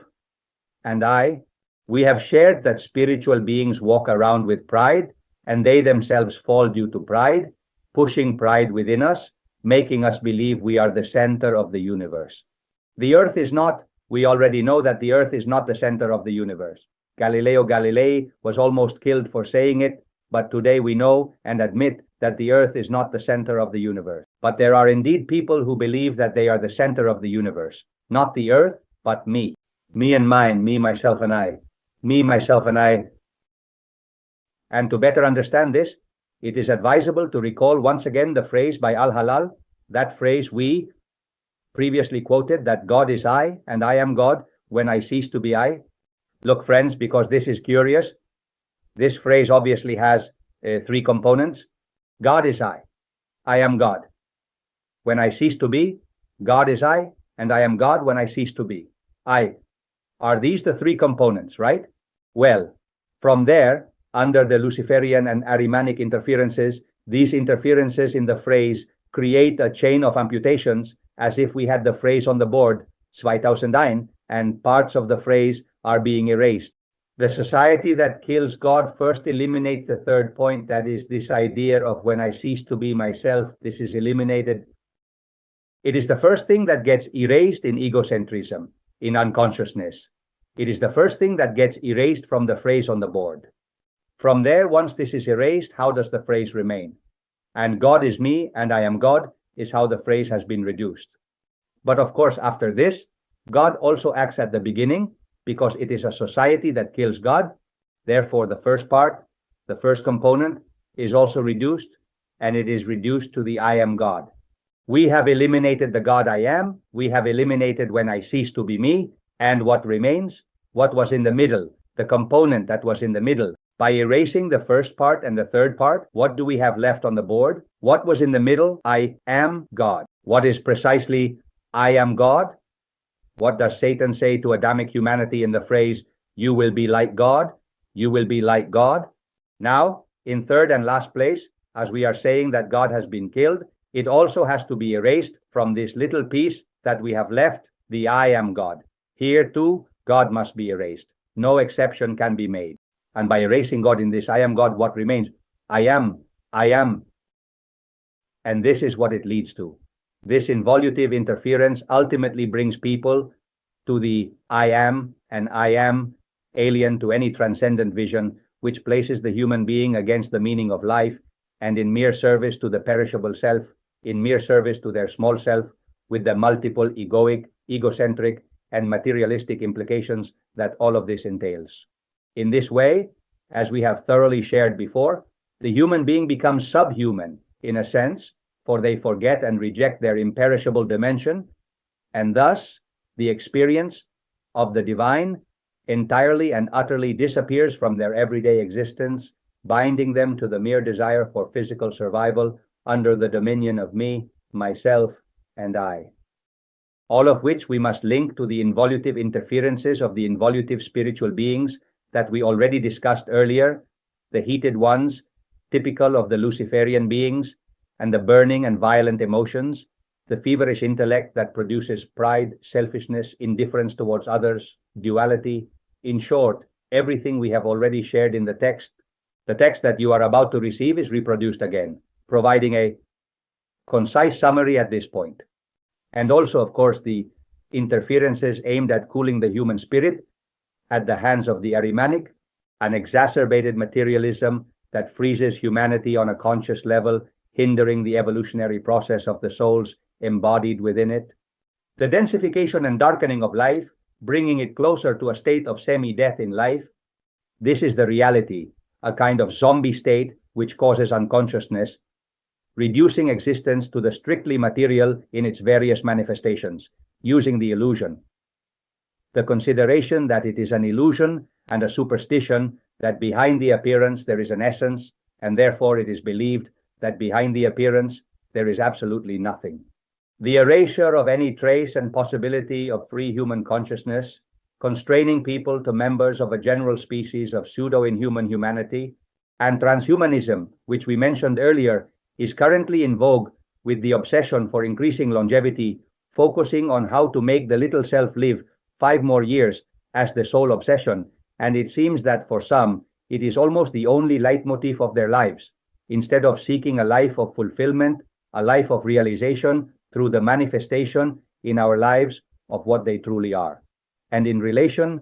and I. We have shared that spiritual beings walk around with pride, and they themselves fall due to pride, pushing pride within us, making us believe we are the center of the universe. The earth is not, we already know that the earth is not the center of the universe. Galileo Galilei was almost killed for saying it, but today we know and admit that the earth is not the center of the universe. But there are indeed people who believe that they are the center of the universe, not the earth, but me. Me and mine, me, myself and I. Me, myself and I. And to better understand this, it is advisable to recall once again the phrase by Al-Halal, that phrase we previously quoted, that God is I and I am God when I cease to be I. Look, friends, because this is curious, this phrase obviously has three components. God is I am God. When I cease to be, God is I, and I am God when I cease to be. I. Are these the three components, right? Well, from there, under the Luciferian and Ahrimanic interferences, these interferences in the phrase create a chain of amputations, as if we had the phrase on the board, 2009, and parts of the phrase are being erased. The society that kills God first eliminates the third point, that is this idea of when I cease to be myself, this is eliminated. It is the first thing that gets erased in egocentrism, in unconsciousness. It is the first thing that gets erased from the phrase on the board. From there, once this is erased, how does the phrase remain? And God is me and I am God is how the phrase has been reduced. But of course, after this, God also acts at the beginning, because it is a society that kills God. Therefore, the first part, the first component, is also reduced, and it is reduced to the I am God. We have eliminated the God I am, we have eliminated when I cease to be me, and what remains? What was in the middle, the component that was in the middle. By erasing the first part and the third part, what do we have left on the board? What was in the middle? I am God. What is precisely I am God? What does Satan say to Adamic humanity in the phrase, you will be like God? You will be like God. Now, in third and last place, as we are saying that God has been killed, it also has to be erased from this little piece that we have left, the I am God. Here too, God must be erased. No exception can be made. And by erasing God in this I am God, what remains? I am. And this is what it leads to. This involutive interference ultimately brings people to the I am, and I am alien to any transcendent vision, which places the human being against the meaning of life and in mere service to the perishable self, in mere service to their small self, with the multiple egoic, egocentric, and materialistic implications that all of this entails. In this way, as we have thoroughly shared before, the human being becomes subhuman, in a sense, for they forget and reject their imperishable dimension, and thus the experience of the divine entirely and utterly disappears from their everyday existence, binding them to the mere desire for physical survival under the dominion of me, myself, and I. All of which we must link to the involutive interferences of the involutive spiritual beings that we already discussed earlier, the heated ones, typical of the Luciferian beings, and the burning and violent emotions, the feverish intellect that produces pride, selfishness, indifference towards others, duality, in short, everything we have already shared in the text. The text that you are about to receive is reproduced again, providing a concise summary at this point. And also, of course, the interferences aimed at cooling the human spirit at the hands of the Ahrimanic, an exacerbated materialism that freezes humanity on a conscious level, hindering the evolutionary process of the souls embodied within it. The densification and darkening of life, bringing it closer to a state of semi-death in life. This is the reality, a kind of zombie state which causes unconsciousness, reducing existence to the strictly material in its various manifestations, using the illusion. The consideration that it is an illusion and a superstition, that behind the appearance there is an essence, and therefore it is believed that behind the appearance there is absolutely nothing. The erasure of any trace and possibility of free human consciousness, constraining people to members of a general species of pseudo-inhuman humanity, and transhumanism, which we mentioned earlier, is currently in vogue with the obsession for increasing longevity, focusing on how to make the little self live 5 more years as the sole obsession, and it seems that for some, it is almost the only leitmotif of their lives, instead of seeking a life of fulfillment, a life of realization through the manifestation in our lives of what they truly are. And in relation,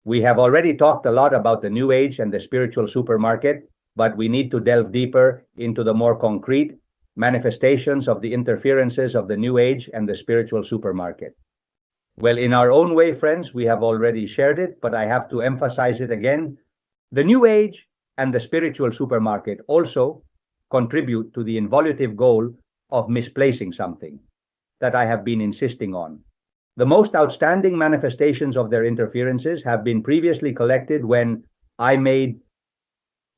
we have already talked a lot about the New Age and the spiritual supermarket, but we need to delve deeper into the more concrete manifestations of the interferences of the New Age and the spiritual supermarket. Well, in our own way, friends, we have already shared it, but I have to emphasize it again. The New Age and the spiritual supermarket also contribute to the involutive goal of misplacing something that I have been insisting on. The most outstanding manifestations of their interferences have been previously collected when I made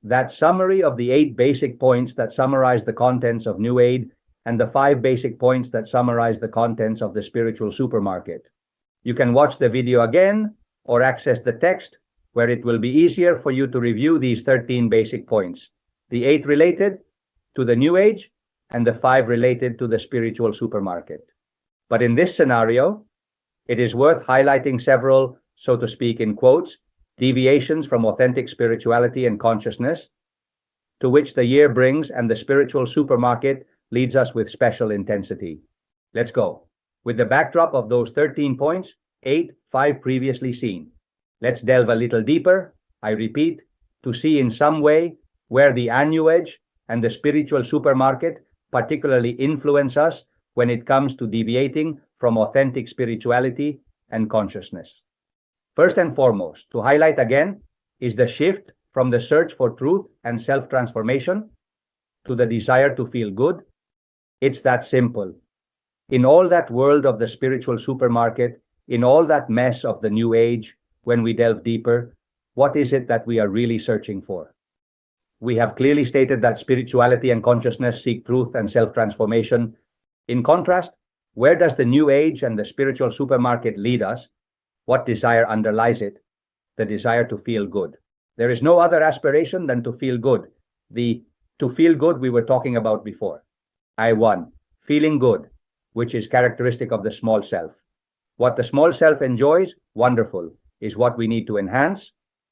that summary of the 8 basic points that summarize the contents of New Age and the 5 basic points that summarize the contents of the spiritual supermarket. You can watch the video again or access the text, where it will be easier for you to review these 13 basic points, the 8 related to the New Age and the 5 related to the spiritual supermarket. But in this scenario, it is worth highlighting several, so to speak in quotes, deviations from authentic spirituality and consciousness, to which the year brings and the spiritual supermarket leads us with special intensity. Let's go. With the backdrop of those 13 points, 5 previously seen. Let's delve a little deeper, I repeat, to see in some way where the New Age and the spiritual supermarket particularly influence us when it comes to deviating from authentic spirituality and consciousness. First and foremost, to highlight again, is the shift from the search for truth and self-transformation to the desire to feel good. It's that simple. In all that world of the spiritual supermarket, in all that mess of the New Age, when we delve deeper, what is it that we are really searching for? We have clearly stated that spirituality and consciousness seek truth and self-transformation, In contrast, where does the New Age and the spiritual supermarket lead us? What desire underlies it? The desire to feel good. There is no other aspiration than to feel good. The to feel good we were talking about before. I1, feeling good, which is characteristic of the small self. What the small self enjoys, wonderful, is what we need to enhance.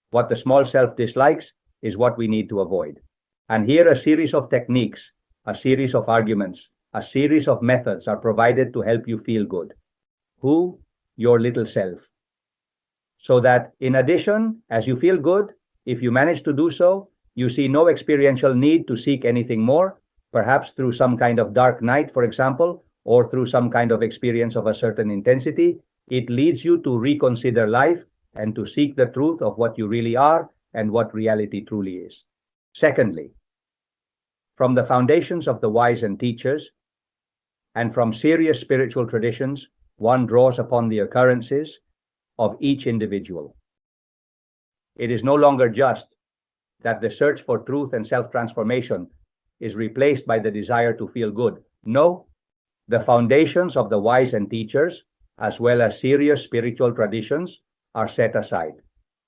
What the small self dislikes is what we need to avoid. And here a series of techniques, a series of arguments, a series of methods are provided to help you feel good. Who? Your little self. So that in addition, as you feel good, if you manage to do so, you see no experiential need to seek anything more, perhaps through some kind of dark night, for example, or through some kind of experience of a certain intensity. It leads you to reconsider life and to seek the truth of what you really are and what reality truly is. Secondly, from the foundations of the wise and teachers, and from serious spiritual traditions, one draws upon the occurrences of each individual. It is no longer just that the search for truth and self-transformation is replaced by the desire to feel good. No, the foundations of the wise and teachers, as well as serious spiritual traditions, are set aside.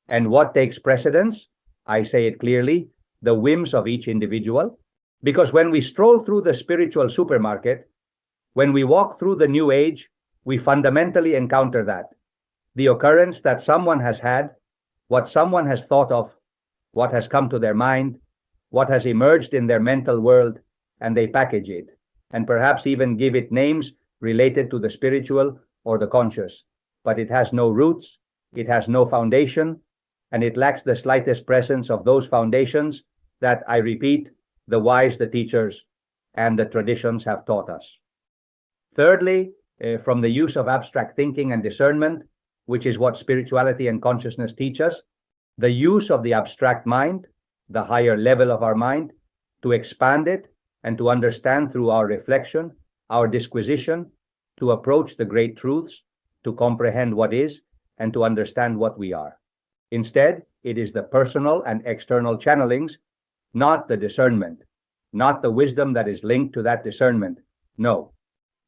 And what takes precedence? I say it clearly, the whims of each individual. Because when we stroll through the spiritual supermarket, when we walk through the New Age, we fundamentally encounter that. The occurrence that someone has had, what someone has thought of, what has come to their mind, what has emerged in their mental world, and they package it, and perhaps even give it names related to the spiritual or the conscious. But it has no roots, it has no foundation, and it lacks the slightest presence of those foundations that, I repeat, the wise, the teachers, and the traditions have taught us. Thirdly, from the use of abstract thinking and discernment, which is what spirituality and consciousness teach us, the use of the abstract mind, the higher level of our mind, to expand it and to understand through our reflection, our disquisition, to approach the great truths, to comprehend what is, and to understand what we are. Instead, it is the personal and external channelings, not the discernment, not the wisdom that is linked to that discernment. No,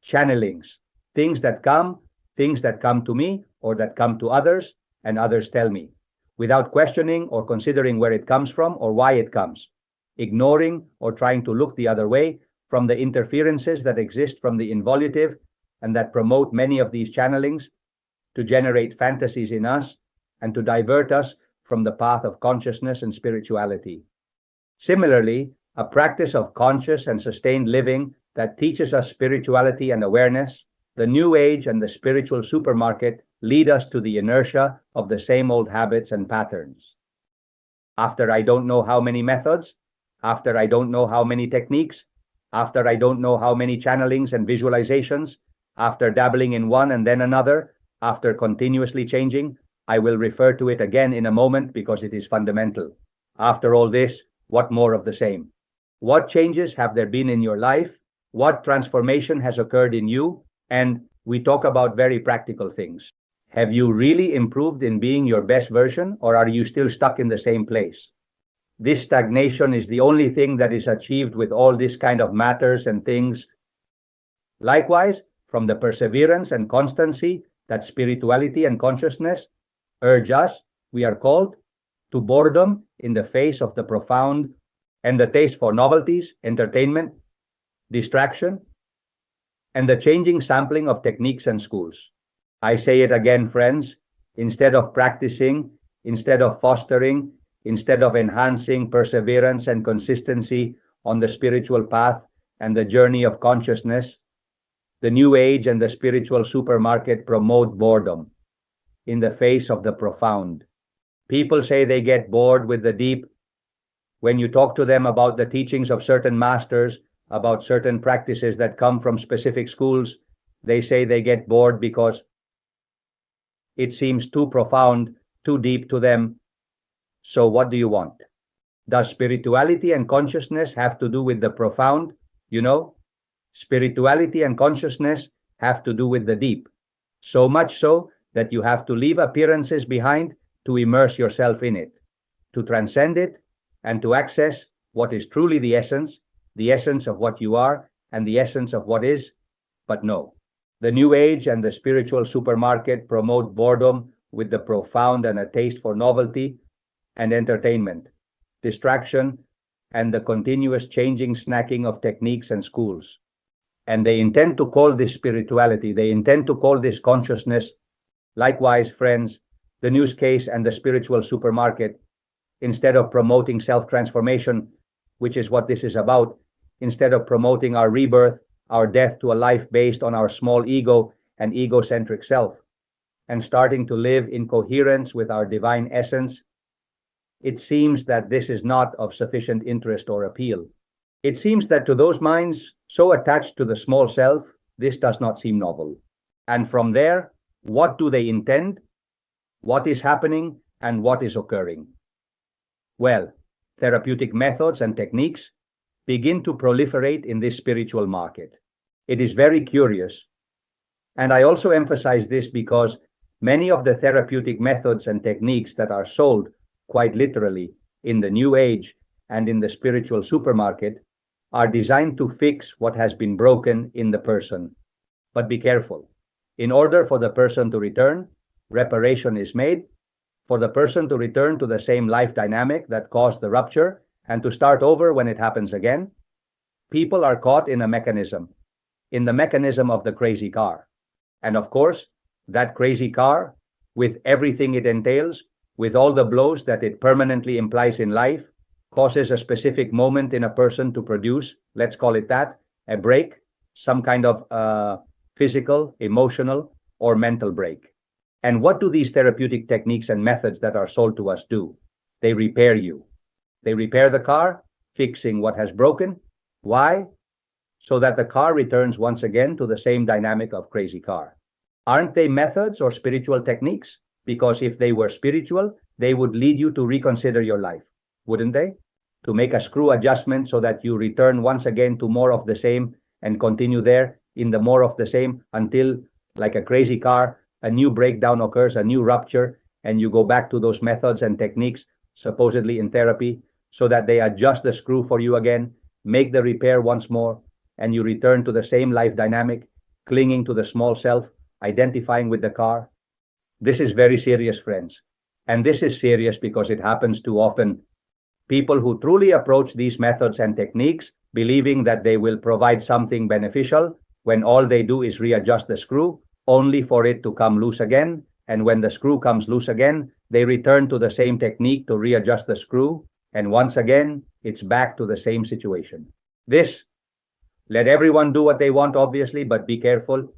channelings, things that come to me or that come to others, and others tell me, without questioning or considering where it comes from or why it comes, ignoring or trying to look the other way from the interferences that exist from the involutive and that promote many of these channelings to generate fantasies in us and to divert us from the path of consciousness and spirituality. Similarly, a practice of conscious and sustained living that teaches us spirituality and awareness, the New Age and the spiritual supermarket lead us to the inertia of the same old habits and patterns. After I don't know how many methods, after I don't know how many techniques, after I don't know how many channelings and visualizations, after dabbling in one and then another, after continuously changing, I will refer to it again in a moment because it is fundamental. After all this, what more of the same? What changes have there been in your life? What transformation has occurred in you? And we talk about very practical things. Have you really improved in being your best version, or are you still stuck in the same place? This stagnation is the only thing that is achieved with all this kind of matters and things. Likewise, from the perseverance and constancy that spirituality and consciousness urge us, we are called to boredom in the face of the profound and the taste for novelties, entertainment, distraction, and the changing sampling of techniques and schools. I say it again, friends, instead of practicing, instead of fostering, instead of enhancing perseverance and consistency on the spiritual path and the journey of consciousness, the New Age and the spiritual supermarket promote boredom in the face of the profound. People say they get bored with the deep. When you talk to them about the teachings of certain masters, about certain practices that come from specific schools, they say they get bored because it seems too profound, too deep to them. So what do you want? Does spirituality and consciousness have to do with the profound? You know, spirituality and consciousness have to do with the deep. So much so that you have to leave appearances behind to immerse yourself in it, to transcend it, and to access what is truly the essence of what you are and the essence of what is But no. The New Age and the spiritual supermarket promote boredom with the profound and a taste for novelty and entertainment, distraction, and the continuous changing snacking of techniques and schools. And they intend to call this spirituality, they intend to call this consciousness. Likewise, friends, the news case and the spiritual supermarket, instead of promoting self-transformation, which is what this is about, instead of promoting our rebirth, our death to a life based on our small ego and egocentric self, and starting to live in coherence with our divine essence, it seems that this is not of sufficient interest or appeal. It seems that to those minds so attached to the small self, this does not seem novel. And from there, what do they intend? What is happening and what is occurring? Well, therapeutic methods and techniques begin to proliferate in this spiritual market. It is very curious. And I also emphasize this because many of the therapeutic methods and techniques that are sold quite literally in the New Age and in the spiritual supermarket are designed to fix what has been broken in the person. But be careful. In order for the person to return, reparation is made. For the person to return to the same life dynamic that caused the rupture and to start over when it happens again, people are caught in a mechanism, in the mechanism of the crazy car. And of course, that crazy car, with everything it entails, with all the blows that it permanently implies in life, causes a specific moment in a person to produce, let's call it that, a break, some kind of physical, emotional, or mental break. And what do these therapeutic techniques and methods that are sold to us do? They repair you. They repair the car, fixing what has broken. Why? So that the car returns once again to the same dynamic of crazy car. Aren't they methods or spiritual techniques? Because if they were spiritual, they would lead you to reconsider your life, wouldn't they? To make a screw adjustment so that you return once again to more of the same and continue there in the more of the same until, like a crazy car, a new breakdown occurs, a new rupture, and you go back to those methods and techniques, supposedly in therapy, so that they adjust the screw for you again, make the repair once more, and you return to the same life dynamic, clinging to the small self, identifying with the car. This is very serious, friends. And this is serious because it happens too often. People who truly approach these methods and techniques, believing that they will provide something beneficial, when all they do is readjust the screw, only for it to come loose again, and when the screw comes loose again, they return to the same technique to readjust the screw, and once again, it's back to the same situation. This, let everyone do what they want, obviously, but be careful.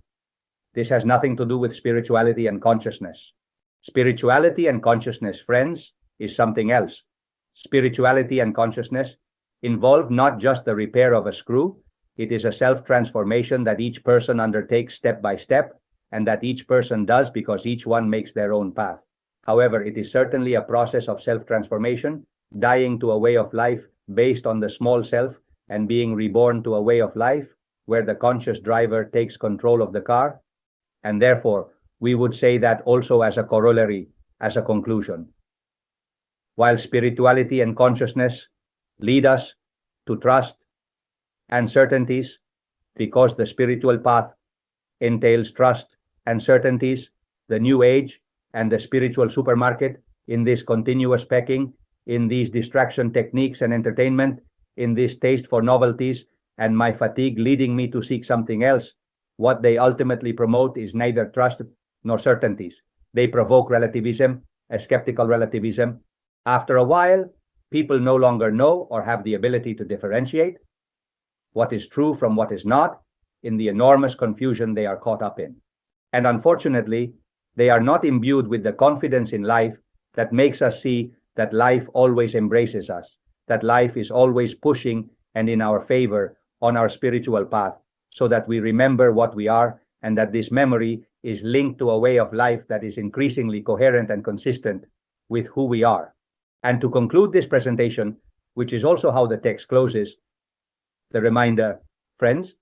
This has nothing to do with spirituality and consciousness. Spirituality and consciousness, friends, is something else. Spirituality and consciousness involve not just the repair of a screw, it is a self-transformation that each person undertakes step by step, and that each person does because each one makes their own path. However, it is certainly a process of self-transformation, dying to a way of life based on the small self and being reborn to a way of life where the conscious driver takes control of the car. And therefore, we would say that also as a corollary, as a conclusion. While spirituality and consciousness lead us to trust and certainties, because the spiritual path entails trust and certainties, the New Age and the spiritual supermarket, in this continuous pecking, in these distraction techniques and entertainment, in this taste for novelties, and my fatigue leading me to seek something else, what they ultimately promote is neither trust nor certainties. They provoke relativism, a skeptical relativism. After a while, people no longer know or have the ability to differentiate what is true from what is not in the enormous confusion they are caught up in. And unfortunately, they are not imbued with the confidence in life that makes us see that life always embraces us, that life is always pushing and in our favor on our spiritual path, so that we remember what we are, and that this memory is linked to a way of life that is increasingly coherent and consistent with who we are. And to conclude this presentation, which is also how the text closes, the reminder, friends,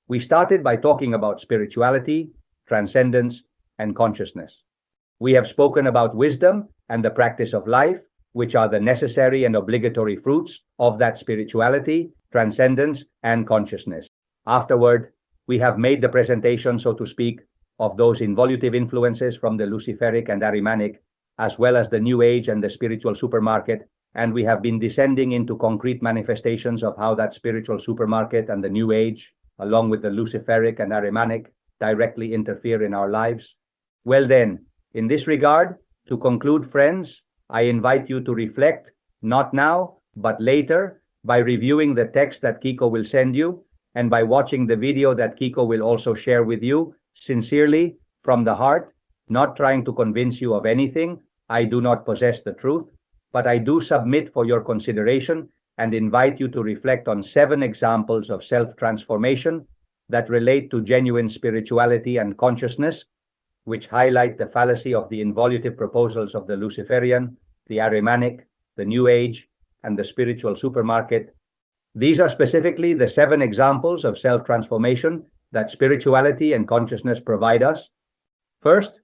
we started by talking about spirituality, transcendence, and consciousness. We have spoken about wisdom and the practice of life, which are the necessary and obligatory fruits of that spirituality, transcendence, and consciousness. Afterward, we have made the presentation, so to speak, of those involutive influences from the Luciferic and Ahrimanic, as well as the New Age and the spiritual supermarket, and we have been descending into concrete manifestations of how that spiritual supermarket and the New Age, along with the Luciferic and Ahrimanic, directly interfere in our lives. Well then, in this regard, to conclude, friends, I invite you to reflect, not now, but later, by reviewing the text that Kiko will send you, and by watching the video that Kiko will also share with you, sincerely, from the heart, not trying to convince you of anything. I do not possess the truth, but I do submit for your consideration and invite you to reflect on 7 examples of self-transformation that relate to genuine spirituality and consciousness, which highlight the fallacy of the involutive proposals of the Luciferian, the Ahrimanic, the New Age, and the spiritual supermarket. These are specifically the 7 examples of self-transformation that spirituality and consciousness provide us. First,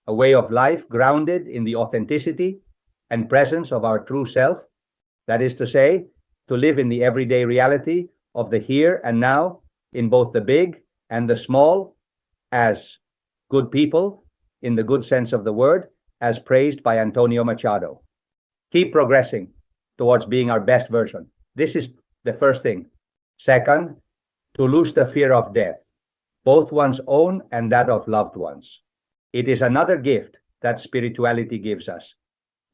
a way of life grounded in the authenticity and presence of our true self, that is to say, to live in the everyday reality of the here and now, in both the big and the small, as good people, in the good sense of the word, as praised by Antonio Machado. Keep progressing towards being our best version. This is the first thing. Second, to lose the fear of death, both one's own and that of loved ones. It is another gift that spirituality gives us.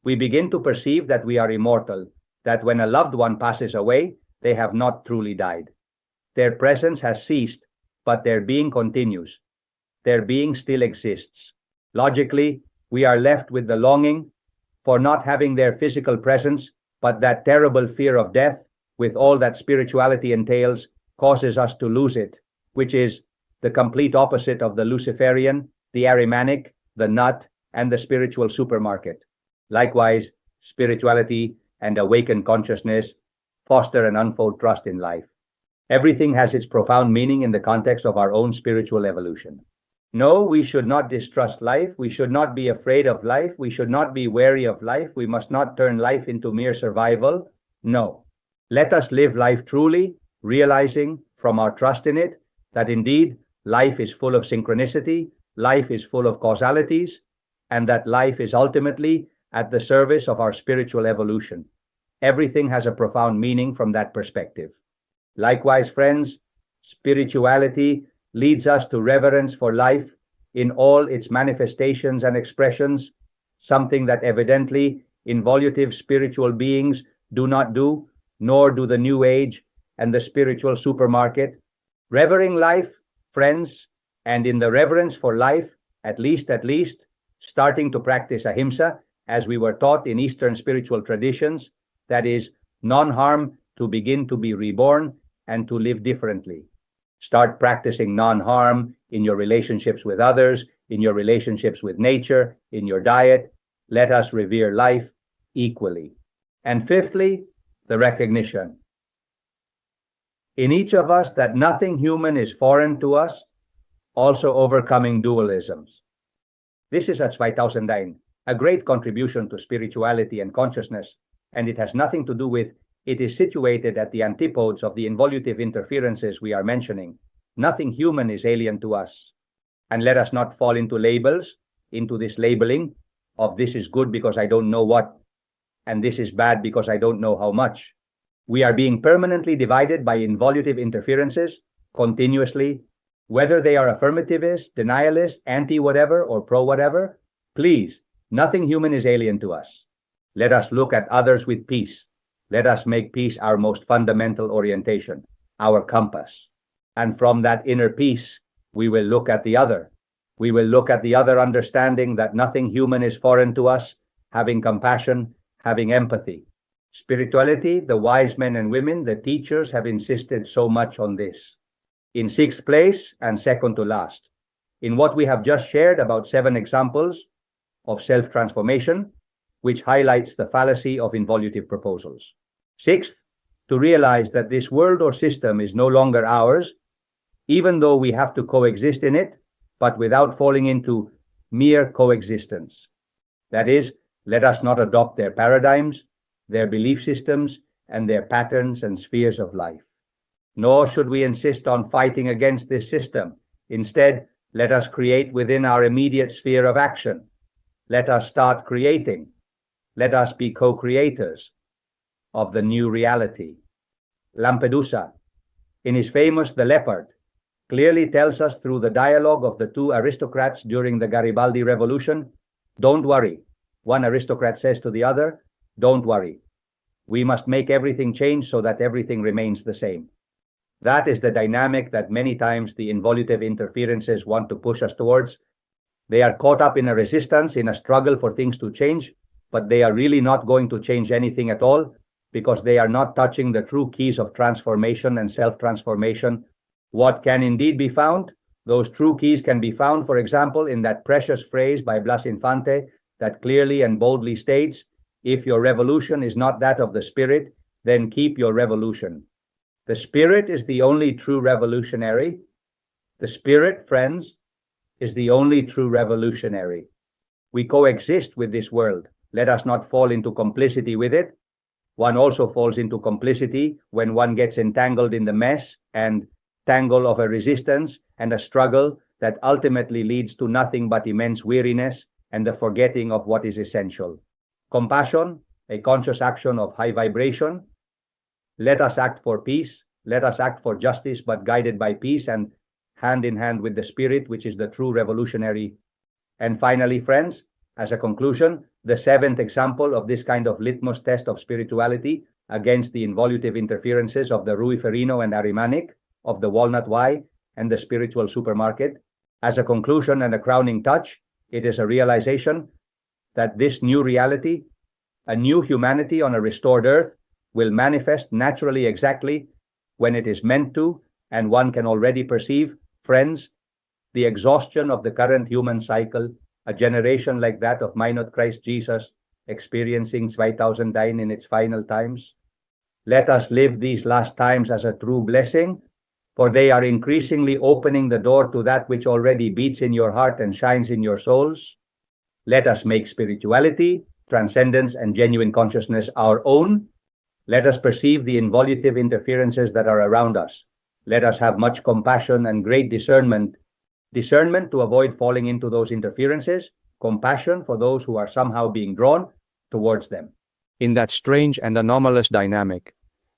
We begin to perceive that we are immortal, that when a loved one passes away, they have not truly died. Their presence has ceased, but their being continues. Their being still exists. Logically, we are left with the longing for not having their physical presence, but that terrible fear of death, with all that spirituality entails, causes us to lose it, which is the complete opposite of the Luciferian, the Ahrimanic, the nut, and the spiritual supermarket. Likewise, spirituality and awakened consciousness foster and unfold trust in life. Everything has its profound meaning in the context of our own spiritual evolution. No, we should not distrust life. We should not be afraid of life. We should not be wary of life. We must not turn life into mere survival. No. Let us live life truly, realizing from our trust in it that indeed life is full of synchronicity, life is full of causalities, and that life is ultimately at the service of our spiritual evolution. Everything has a profound meaning from that perspective. Likewise, friends, spirituality leads us to reverence for life in all its manifestations and expressions, something that evidently involutive spiritual beings do not do, nor do the New Age and the spiritual supermarket. Revering life, friends, and in the reverence for life, at least, starting to practice ahimsa, as we were taught in Eastern spiritual traditions, that is, non-harm to begin to be reborn and to live differently. Start practicing non-harm in your relationships with others, in your relationships with nature, in your diet. Let us revere life equally. And fifthly, the recognition in each of us that nothing human is foreign to us, also overcoming dualisms. This is at 2009, a great contribution to spirituality and consciousness, and it has nothing to do with it is situated at the antipodes of the involutive interferences we are mentioning. Nothing human is alien to us. And let us not fall into labels, into this labeling of this is good because I don't know what, and this is bad because I don't know how much. We are being permanently divided by involutive interferences, continuously, whether they are affirmativist, denialist, anti-whatever, or pro-whatever. Please, nothing human is alien to us. Let us look at others with peace. Let us make peace our most fundamental orientation, our compass. And from that inner peace, we will look at the other. We will look at the other understanding that nothing human is foreign to us, having compassion, having empathy. Spirituality, the wise men and women, the teachers have insisted so much on this. In sixth place, and second to last, in what we have just shared about 7 examples of self-transformation, which highlights the fallacy of involutive proposals. Sixth, to realize that this world or system is no longer ours, even though we have to coexist in it, but without falling into mere coexistence. That is, let us not adopt their paradigms, their belief systems, and their patterns and spheres of life. Nor should we insist on fighting against this system. Instead, let us create within our immediate sphere of action. Let us start creating. Let us be co-creators of the new reality. Lampedusa, in his famous The Leopard, clearly tells us through the dialogue of the two aristocrats during the Garibaldi Revolution, don't worry. One aristocrat says to the other, don't worry. We must make everything change so that everything remains the same. That is the dynamic that many times the involutive interferences want to push us towards. They are caught up in a resistance, in a struggle for things to change, but they are really not going to change anything at all because they are not touching the true keys of transformation and self-transformation. What can indeed be found? Those true keys can be found, for example, in that precious phrase by Blas Infante that clearly and boldly states, if your revolution is not that of the spirit, then keep your revolution. The spirit is the only true revolutionary. The spirit, friends, is the only true revolutionary. We coexist with this world. Let us not fall into complicity with it. One also falls into complicity when one gets entangled in the mess and tangle of a resistance and a struggle that ultimately leads to nothing but immense weariness and the forgetting of what is essential. Compassion, a conscious action of high vibration. Let us act for peace. Let us act for justice, but guided by peace and hand in hand with the spirit, which is the true revolutionary. And finally, friends, as a conclusion, the seventh example of this kind of litmus test of spirituality against the involutive interferences of the Rui Ferrino and Arimanic, of the Walnut Y and the spiritual supermarket. As a conclusion and a crowning touch, it is a realization that this new reality, a new humanity on a restored earth, will manifest naturally exactly when it is meant to, and one can already perceive, friends, the exhaustion of the current human cycle, a generation like that of minute Christ Jesus, experiencing 2009 in its final times. Let us live these last times as a true blessing, for they are increasingly opening the door to that which already beats in your heart and shines in your souls. Let us make spirituality, transcendence, and genuine consciousness our own. Let us perceive the involutive interferences that are around us. Let us have much compassion and great discernment. Discernment to avoid falling into those interferences, compassion for those who are somehow being drawn towards them. In that strange and anomalous dynamic,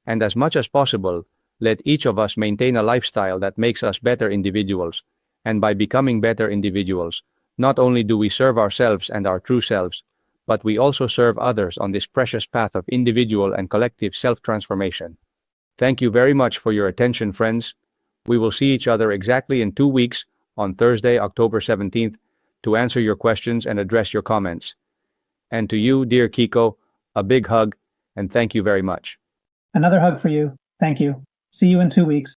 and as much as possible, let each of us maintain a lifestyle that makes us better individuals, and by becoming better individuals, not only do we serve ourselves and our true selves, but we also serve others on this precious path of individual and collective self-transformation. Thank you very much for your attention, friends. We will see each other exactly in 2 weeks, on Thursday, October 17th, to answer your questions and address your comments. And to you, dear Kiko, a big hug, and thank you very much. Another hug for you. Thank you. See you in 2 weeks.